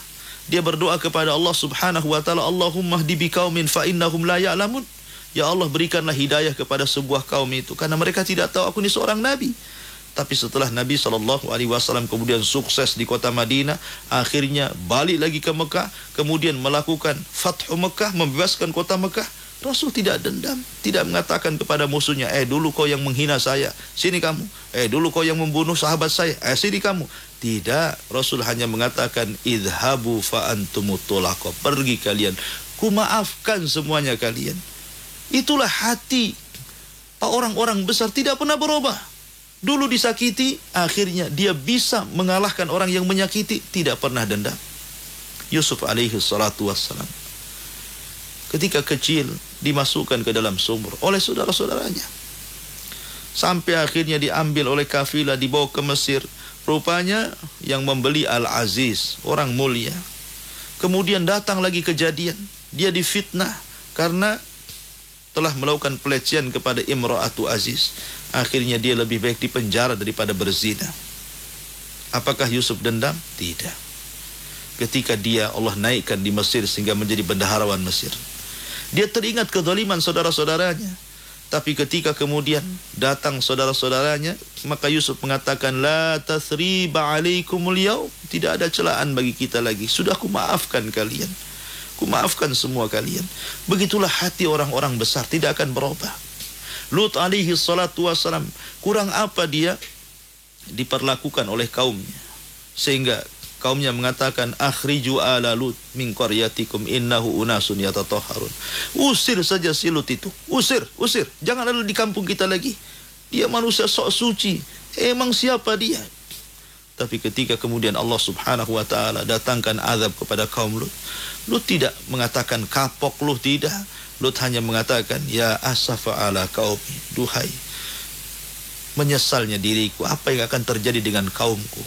dia berdoa kepada Allah Subhanahu wa ta'ala, Allahumma hdi biqaumin fa innahum la ya'lamun. Ya Allah, berikanlah hidayah kepada sebuah kaum itu, karena mereka tidak tahu aku ini seorang nabi. Tapi setelah Nabi SAW kemudian sukses di kota Madinah, akhirnya balik lagi ke Mekah, kemudian melakukan Fathu Mekah, membebaskan kota Mekah, Rasul tidak dendam, tidak mengatakan kepada musuhnya, dulu kau yang menghina saya, sini kamu. Dulu kau yang membunuh sahabat saya, sini kamu. Tidak, Rasul hanya mengatakan, idhabu fa antumut tulaqa, pergi kalian, ku maafkan semuanya kalian. Itulah hati orang-orang besar, tidak pernah berubah. Dulu disakiti, akhirnya dia bisa mengalahkan orang yang menyakiti, tidak pernah dendam. Yusuf alaihi salatu wassalam, ketika kecil dimasukkan ke dalam sumur oleh saudara-saudaranya, sampai akhirnya diambil oleh kafilah, dibawa ke Mesir. Rupanya yang membeli Al-Aziz, orang mulia. Kemudian datang lagi kejadian, dia difitnah karena telah melakukan pelecehan kepada Imra'atu Aziz. Akhirnya dia lebih baik dipenjara daripada berzina. Apakah Yusuf dendam? Tidak. ketika dia Allah naikkan di Mesir sehingga menjadi bendaharawan Mesir. Dia teringat kezaliman saudara-saudaranya. Tapi ketika kemudian datang saudara-saudaranya, maka Yusuf mengatakan, La tathriba alaikumul yaum. Tidak ada celaan bagi kita lagi. Sudah aku maafkan kalian. Aku maafkan semua kalian. Begitulah hati orang-orang besar, tidak akan berubah. Lut alaihi salatu wassalam, kurang apa dia diperlakukan oleh kaumnya, sehingga kaumnya mengatakan, akhriju ala Lut min qaryatikum innahu unasun yatatahharun. Usir saja si Lut itu. Usir. Jangan ada di kampung kita lagi. Dia manusia sok suci. Emang siapa dia? Tapi ketika kemudian Allah subhanahu wa ta'ala datangkan azab kepada kaum Lut, Lut tidak mengatakan kapok Lut, tidak. Lut hanya mengatakan, ya asafa ala qaumi, duhai menyesalnya diriku, apa yang akan terjadi dengan kaumku.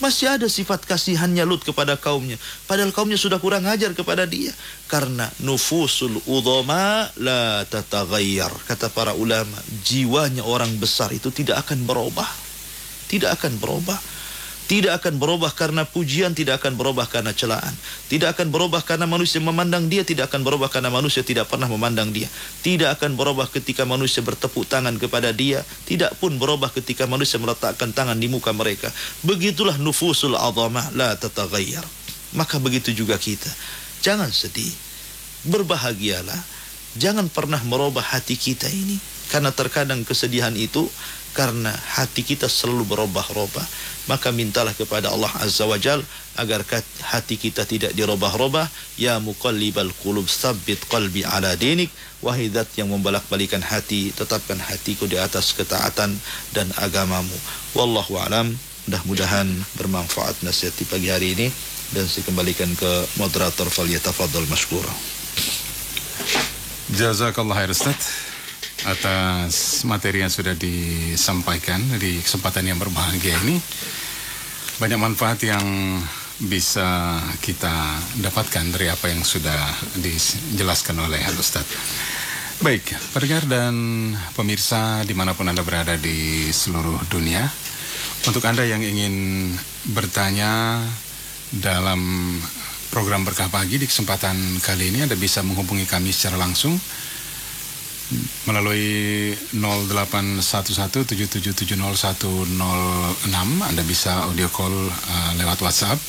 Masih ada sifat kasihannya Lut kepada kaumnya, padahal kaumnya sudah kurang ajar kepada dia. Karena nufusul udhama la tataghayyar, kata para ulama, jiwanya orang besar itu tidak akan berubah. Tidak akan berubah. Tidak akan berubah karena pujian, tidak akan berubah karena celaan. Tidak akan berubah karena manusia memandang dia, tidak akan berubah karena manusia tidak pernah memandang dia. Tidak akan berubah ketika manusia bertepuk tangan kepada dia, tidak pun berubah ketika manusia meletakkan tangan di muka mereka. Begitulah nufusul azamah la tataghayyar. Maka begitu juga kita. Jangan sedih, berbahagialah. Jangan pernah merubah hati kita ini, karena terkadang kesedihan itu karena hati kita selalu berubah-ubah. Maka mintalah kepada Allah Azza wa Jal agar hati kita tidak dirubah-ubah. Ya muqallibal qulub tsabbit qalbi ala dinik. Wahai zat yang membolak-balikan hati, tetapkan hatiku di atas ketaatan dan agamamu. Wallahu alam. Mudah-mudahan bermanfaat nasihat di pagi hari ini, dan saya kembalikan ke moderator, falyatafaddal mashkura. Jazakallah khair Ustaz atas materi yang sudah disampaikan di kesempatan yang berbahagia ini. Banyak manfaat yang bisa kita dapatkan dari apa yang sudah dijelaskan oleh Ustaz. Baik, pendengar dan pemirsa dimanapun Anda berada di seluruh dunia, untuk Anda yang ingin bertanya dalam program Berkah Pagi, di kesempatan kali ini Anda bisa menghubungi kami secara langsung melalui 081177700106. Anda bisa audio call lewat WhatsApp,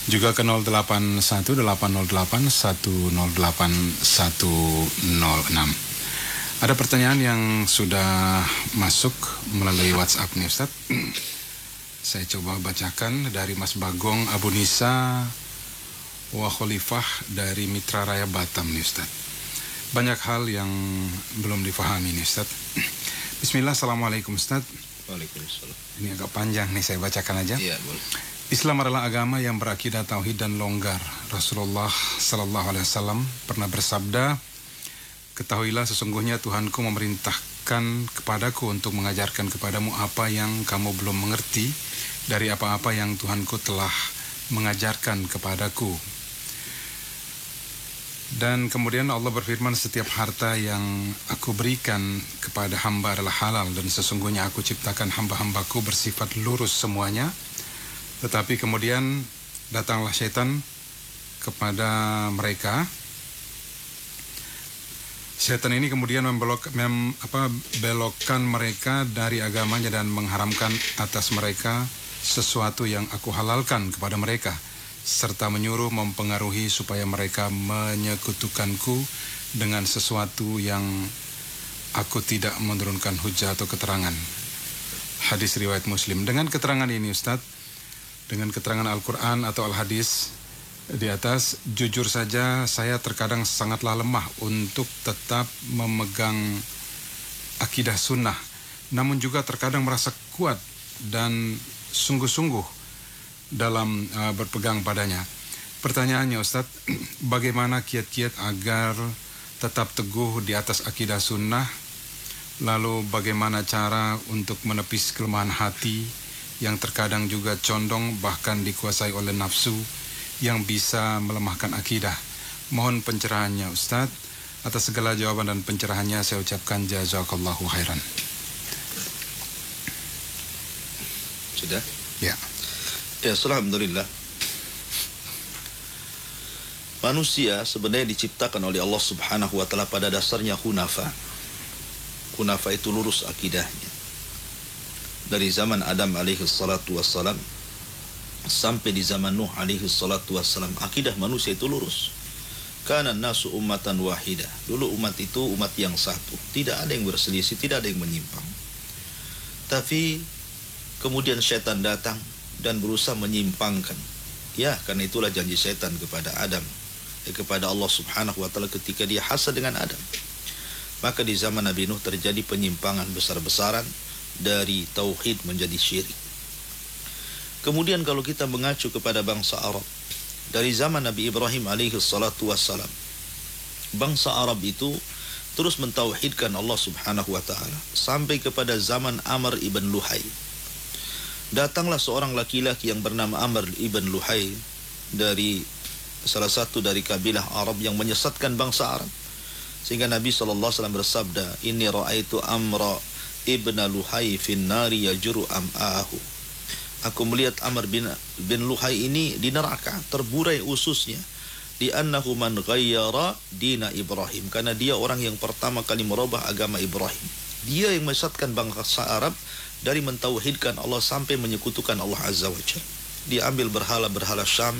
juga ke 0818808106. Ada pertanyaan yang sudah masuk melalui WhatsApp nih Ustaz. Saya coba bacakan dari Mas Bagong Abu Nisa wa Khalifah dari Mitra Raya Batam nih Ustaz. Banyak hal yang belum difahami nih Ustaz. Bismillah, Assalamualaikum Ustaz. Waalaikumsalam. Ini agak panjang nih, saya bacakan aja. Iya, boleh. Islam adalah agama yang berakidah tauhid dan longgar. Rasulullah sallallahu alaihi wasallam pernah bersabda, ketahuilah sesungguhnya Tuhanku memerintahkan kepadaku untuk mengajarkan kepadamu apa yang kamu belum mengerti dari apa-apa yang Tuhanku telah mengajarkan kepadaku. Dan kemudian Allah berfirman, setiap harta yang aku berikan kepada hamba adalah halal, dan sesungguhnya aku ciptakan hamba-hambaku bersifat lurus semuanya. Tetapi kemudian datanglah syaitan kepada mereka. Syaitan ini kemudian belokkan mereka dari agamanya dan mengharamkan atas mereka sesuatu yang aku halalkan kepada mereka, serta menyuruh mempengaruhi supaya mereka menyekutukanku dengan sesuatu yang aku tidak menurunkan hujah atau keterangan. Hadis riwayat Muslim. Dengan keterangan ini Ustadz, dengan keterangan Al-Quran atau Al-Hadis di atas, jujur saja saya terkadang sangatlah lemah untuk tetap memegang akidah sunnah, namun juga terkadang merasa kuat dan sungguh-sungguh dalam berpegang padanya. Pertanyaannya Ustadz, bagaimana kiat-kiat agar tetap teguh di atas akidah sunnah? Lalu bagaimana cara untuk menepis kelemahan hati yang terkadang juga condong bahkan dikuasai oleh nafsu yang bisa melemahkan akidah? Mohon pencerahannya Ustadz. Atas segala jawaban dan pencerahannya saya ucapkan jazakallahu khairan. Sudah? Ya. Ya, alhamdulillah. Manusia sebenarnya diciptakan oleh Allah Subhanahu wa taala pada dasarnya hunafa. Hunafa itu lurus akidahnya. Dari zaman Adam alaihi salatu wassalam sampai di zaman Nuh alaihi salatu wassalam, akidah manusia itu lurus. Kana nasu ummatan wahidah. Dulu umat itu umat yang satu, tidak ada yang berselisih, tidak ada yang menyimpang. Tapi kemudian syaitan datang dan berusaha menyimpangkan. Ya, karena itulah janji syaitan kepada Adam, kepada Allah Subhanahu wa taala ketika dia hasad dengan Adam. Maka di zaman Nabi Nuh terjadi penyimpangan besar-besaran dari tauhid menjadi syirik. Kemudian kalau kita mengacu kepada bangsa Arab, dari zaman Nabi Ibrahim alaihi salatu wassalam, bangsa Arab itu terus mentauhidkan Allah Subhanahu wa taala sampai kepada zaman Amr ibn Luhai. Datanglah seorang laki-laki yang bernama Amr ibn Luhai dari salah satu dari kabilah Arab yang menyesatkan bangsa Arab, sehingga Nabi SAW bersabda, "Inni ra'aitu Amra ibn Luhai fin nari yajru am'ahu." Aku melihat Amr bin Luhai ini di neraka, terburai ususnya. Di annahu man ghayyara dina Ibrahim, karena dia orang yang pertama kali merubah agama Ibrahim. Dia yang menyesatkan bangsa Arab dari mentauhidkan Allah sampai menyekutukan Allah Azza wa Jalla. Dia ambil berhala-berhala Syam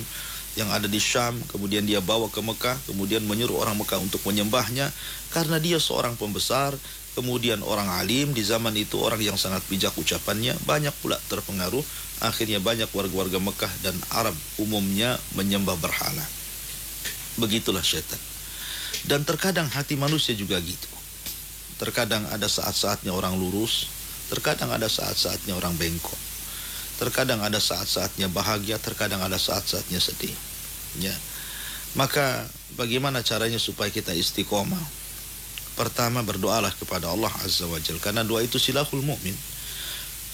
yang ada di Syam, kemudian dia bawa ke Mekah, kemudian menyuruh orang Mekah untuk menyembahnya karena dia seorang pembesar, kemudian orang alim di zaman itu, orang yang sangat bijak ucapannya, banyak pula terpengaruh. Akhirnya banyak warga-warga Mekah dan Arab umumnya menyembah berhala. Begitulah syaitan. Dan terkadang hati manusia juga gitu. Terkadang ada saat-saatnya orang lurus, terkadang ada saat-saatnya orang bengkok. Terkadang ada saat-saatnya bahagia, terkadang ada saat-saatnya sedih. Ya. Maka bagaimana caranya supaya kita istiqomah? Pertama, berdoalah kepada Allah Azza wa Jalla, karena doa itu silahul mu'min,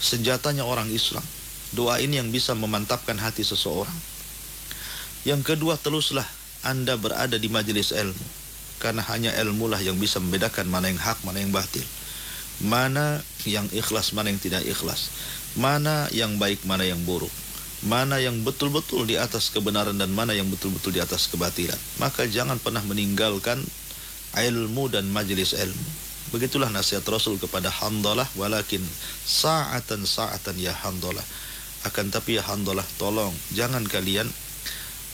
senjatanya orang Islam. Doa ini yang bisa memantapkan hati seseorang. Yang kedua, teruslah Anda berada di majelis ilmu, karena hanya ilmulah yang bisa membedakan mana yang hak, mana yang batil, mana yang ikhlas, mana yang tidak ikhlas, mana yang baik, mana yang buruk, mana yang betul-betul di atas kebenaran dan mana yang betul-betul di atas kebatilan. Maka jangan pernah meninggalkan ilmu dan majelis ilmu. Begitulah nasihat Rasul kepada Handalah, walakin sa'atan ya Handalah. Akan tapi ya Handalah, tolong jangan kalian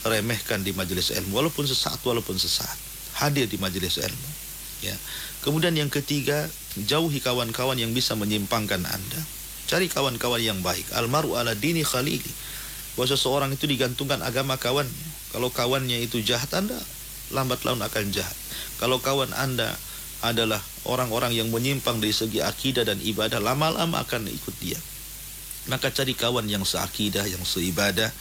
remehkan di majelis ilmu, walaupun sesaat, hadir di majelis ilmu. Ya. Kemudian yang ketiga, jauhi kawan-kawan yang bisa menyimpangkan Anda. Cari kawan-kawan yang baik. Almaru ala dini khalili. Bahwa seseorang itu digantungkan agama kawannya. Kalau kawannya itu jahat, Anda lambat laun akan jahat. Kalau kawan Anda adalah orang-orang yang menyimpang dari segi akidah dan ibadah, lama-lama akan ikut dia. Maka cari kawan yang seakidah, yang seibadah,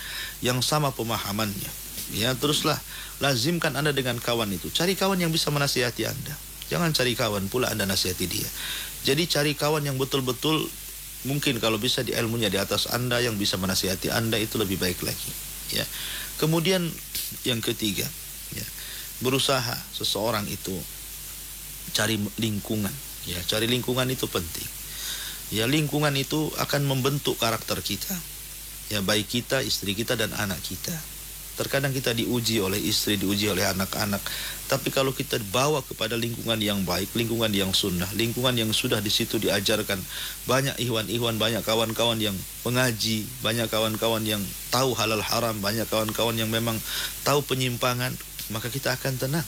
yang sama pemahamannya. Ya, teruslah lazimkan Anda dengan kawan itu. Cari kawan yang bisa menasihati Anda. Jangan cari kawan pula Anda nasihati dia. Jadi cari kawan yang betul-betul mungkin kalau bisa di ilmunya di atas Anda, yang bisa menasihati Anda, itu lebih baik lagi. Ya. Kemudian yang ketiga, ya, berusaha seseorang itu cari lingkungan. Ya, cari lingkungan itu penting. Ya, lingkungan itu akan membentuk karakter kita. Ya, baik kita, istri kita, dan anak kita. Terkadang kita diuji oleh istri, diuji oleh anak-anak. Tapi kalau kita bawa kepada lingkungan yang baik, lingkungan yang sunnah, lingkungan yang sudah di situ diajarkan banyak ikhwan-ikhwan, banyak kawan-kawan yang mengaji, banyak kawan-kawan yang tahu halal haram, banyak kawan-kawan yang memang tahu penyimpangan, maka kita akan tenang.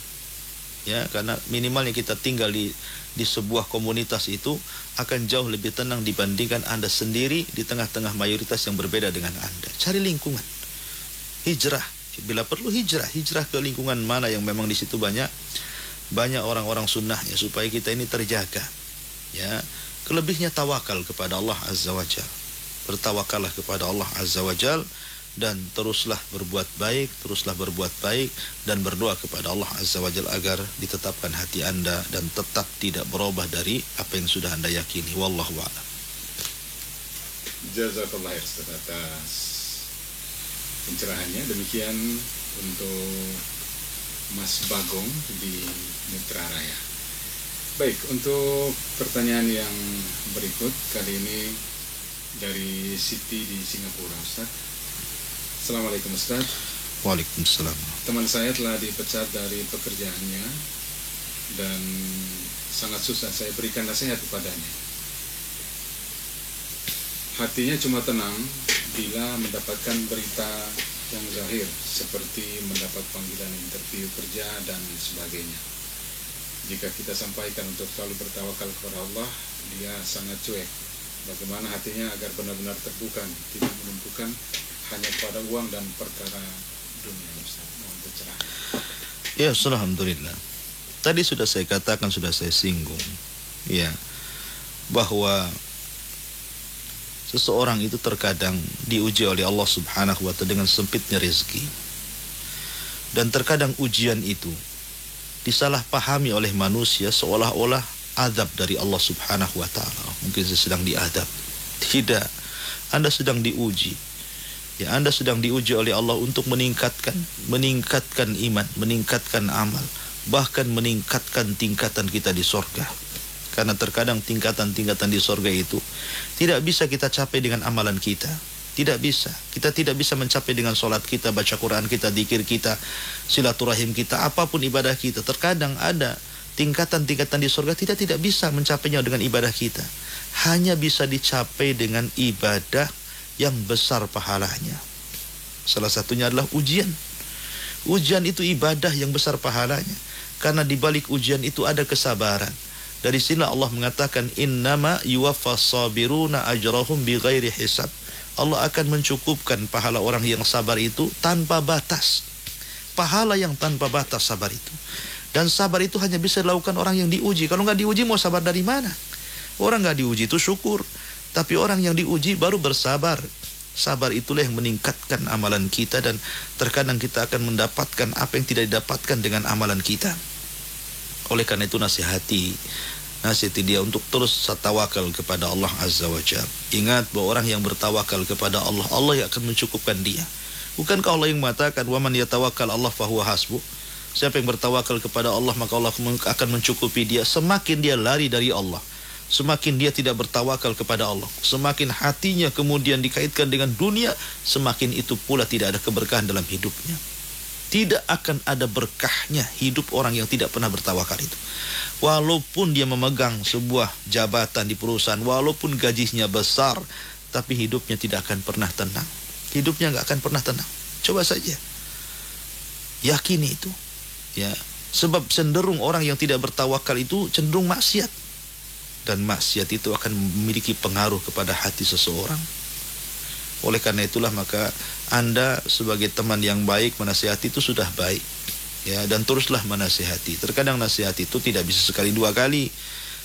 Ya, karena minimalnya kita tinggal di sebuah komunitas itu akan jauh lebih tenang dibandingkan Anda sendiri di tengah-tengah mayoritas yang berbeda dengan Anda. Cari lingkungan. Hijrah. Bila perlu hijrah ke lingkungan mana yang memang di situ banyak orang-orang sunnahnya, supaya kita ini terjaga. Ya, kelebihnya tawakal kepada Allah Azza wa Jalla. Bertawakallah kepada Allah Azza wa Jalla dan teruslah berbuat baik, dan berdoa kepada Allah Azza wa Jalla agar ditetapkan hati Anda dan tetap tidak berubah dari apa yang sudah Anda yakini. Wallahu a'lam. Jazakallah khairan atas pencerahannya. Demikian untuk Mas Bagong di Mitra Raya. Baik, untuk pertanyaan yang berikut kali ini dari Siti di Singapura, Ustaz. Assalamualaikum Ustaz. Waalaikumsalam. Teman saya telah dipecat dari pekerjaannya dan sangat susah. Saya berikan nasihat kepadanya. Hatinya cuma tenang bila mendapatkan berita yang zahir, seperti mendapat panggilan interview kerja dan sebagainya. Jika kita sampaikan untuk selalu bertawakal kepada Allah, dia sangat cuek. Bagaimana hatinya agar benar-benar terbuka, tidak menumpukan hanya pada uang dan perkara dunia. Ustaz, mohon pencerahan. Ya, alhamdulillah. Tadi sudah saya katakan, sudah saya singgung, ya, bahwa seseorang itu terkadang diuji oleh Allah Subhanahu wa ta'ala dengan sempitnya rezeki. Dan terkadang ujian itu disalahpahami oleh manusia seolah-olah azab dari Allah Subhanahu wa ta'ala. Mungkin saya sedang diadab. Tidak. Anda sedang diuji. Ya, Anda sedang diuji oleh Allah untuk meningkatkan iman, meningkatkan amal, bahkan meningkatkan tingkatan kita di surga. Karena terkadang tingkatan-tingkatan di surga itu tidak bisa kita capai dengan amalan kita. Tidak bisa. Kita tidak bisa mencapai dengan sholat kita, baca Quran kita, dzikir kita, silaturahim kita, apapun ibadah kita. Terkadang ada tingkatan-tingkatan di surga tidak bisa mencapainya dengan ibadah kita. Hanya bisa dicapai dengan ibadah yang besar pahalanya. Salah satunya adalah ujian. Ujian itu ibadah yang besar pahalanya. Karena di balik ujian itu ada kesabaran. Dari sini Allah mengatakan innama yuwaffas sabiruna ajrahum bighairi hisab. Allah akan mencukupkan pahala orang yang sabar itu tanpa batas. Pahala yang tanpa batas sabar itu. Dan sabar itu hanya bisa dilakukan orang yang diuji. Kalau nggak diuji mau sabar dari mana? Orang nggak diuji itu syukur. Tapi orang yang diuji baru bersabar. Sabar itulah yang meningkatkan amalan kita. Dan terkadang kita akan mendapatkan apa yang tidak didapatkan dengan amalan kita. Oleh karena itu nasihati dia untuk terus tawakal kepada Allah Azza wa Jalla. Ingat bahwa orang yang bertawakal kepada Allah, Allah yang akan mencukupkan dia. Bukankah Allah yang mengatakan wa man yatawakkal Allah fahuwa hasbuh? Siapa yang bertawakal kepada Allah maka Allah akan mencukupi dia. Semakin dia lari dari Allah, semakin dia tidak bertawakal kepada Allah, semakin hatinya kemudian dikaitkan dengan dunia, semakin itu pula tidak ada keberkahan dalam hidupnya. Tidak akan ada berkahnya hidup orang yang tidak pernah bertawakal itu. Walaupun dia memegang sebuah jabatan di perusahaan, walaupun gajinya besar, tapi hidupnya tidak akan pernah tenang. Hidupnya nggak akan pernah tenang. Coba saja. Yakini itu. Ya, sebab cenderung orang yang tidak bertawakal itu cenderung maksiat. Dan maksiat itu akan memiliki pengaruh kepada hati seseorang. Oleh karena itulah maka Anda sebagai teman yang baik menasihati itu sudah baik. Ya, dan teruslah menasihati. Terkadang nasihat itu tidak bisa sekali dua kali.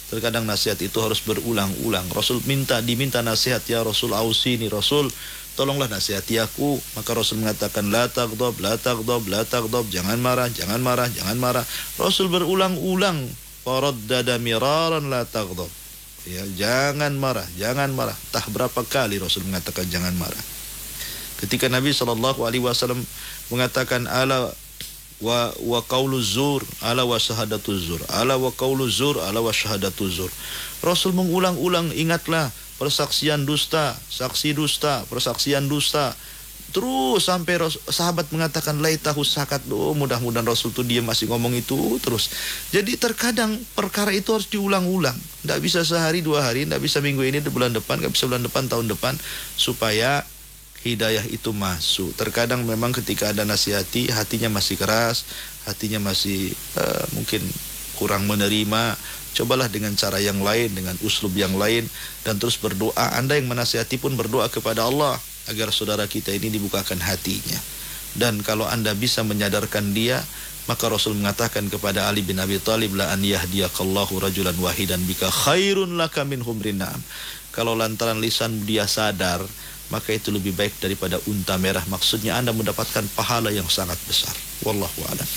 Terkadang nasihat itu harus berulang-ulang. Rasul diminta nasihat, ya Rasul ausini, Rasul tolonglah nasihati aku. Maka Rasul mengatakan la taghdab, la taghdab, la taghdab, jangan marah, jangan marah, jangan marah. Rasul berulang-ulang faraddada miraran la taghdab. Ya, jangan marah, jangan marah. Entah berapa kali Rasul mengatakan jangan marah. Ketika Nabi SAW mengatakan ala wa qauluz zur, ala wa syahadatuz zur, ala wa qauluz zur, ala wa syahadatuz zur. Rasul mengulang-ulang, ingatlah persaksian dusta, saksi dusta, persaksian dusta. Terus sampai sahabat mengatakan laitahu sakat. Oh, mudah-mudahan Rasul itu dia masih ngomong itu terus. Jadi terkadang perkara itu harus diulang-ulang. Tidak bisa sehari dua hari, tidak bisa minggu ini, bulan depan, tidak bisa bulan depan, tahun depan, supaya hidayah itu masuk. Terkadang memang ketika ada nasihati, hatinya masih keras, hatinya masih mungkin kurang menerima. Cobalah dengan cara yang lain, dengan uslub yang lain, dan terus berdoa. Anda yang menasihati pun berdoa kepada Allah agar saudara kita ini dibukakan hatinya. Dan kalau Anda bisa menyadarkan dia, maka Rasul mengatakan kepada Ali bin Abi Thalib, la an yahdiyakallahu rajulan wahidan bika khairun laka min humrin na'am. Kalau lantaran lisan dia sadar, maka itu lebih baik daripada unta merah. Maksudnya Anda mendapatkan pahala yang sangat besar. Wallahu a'lam.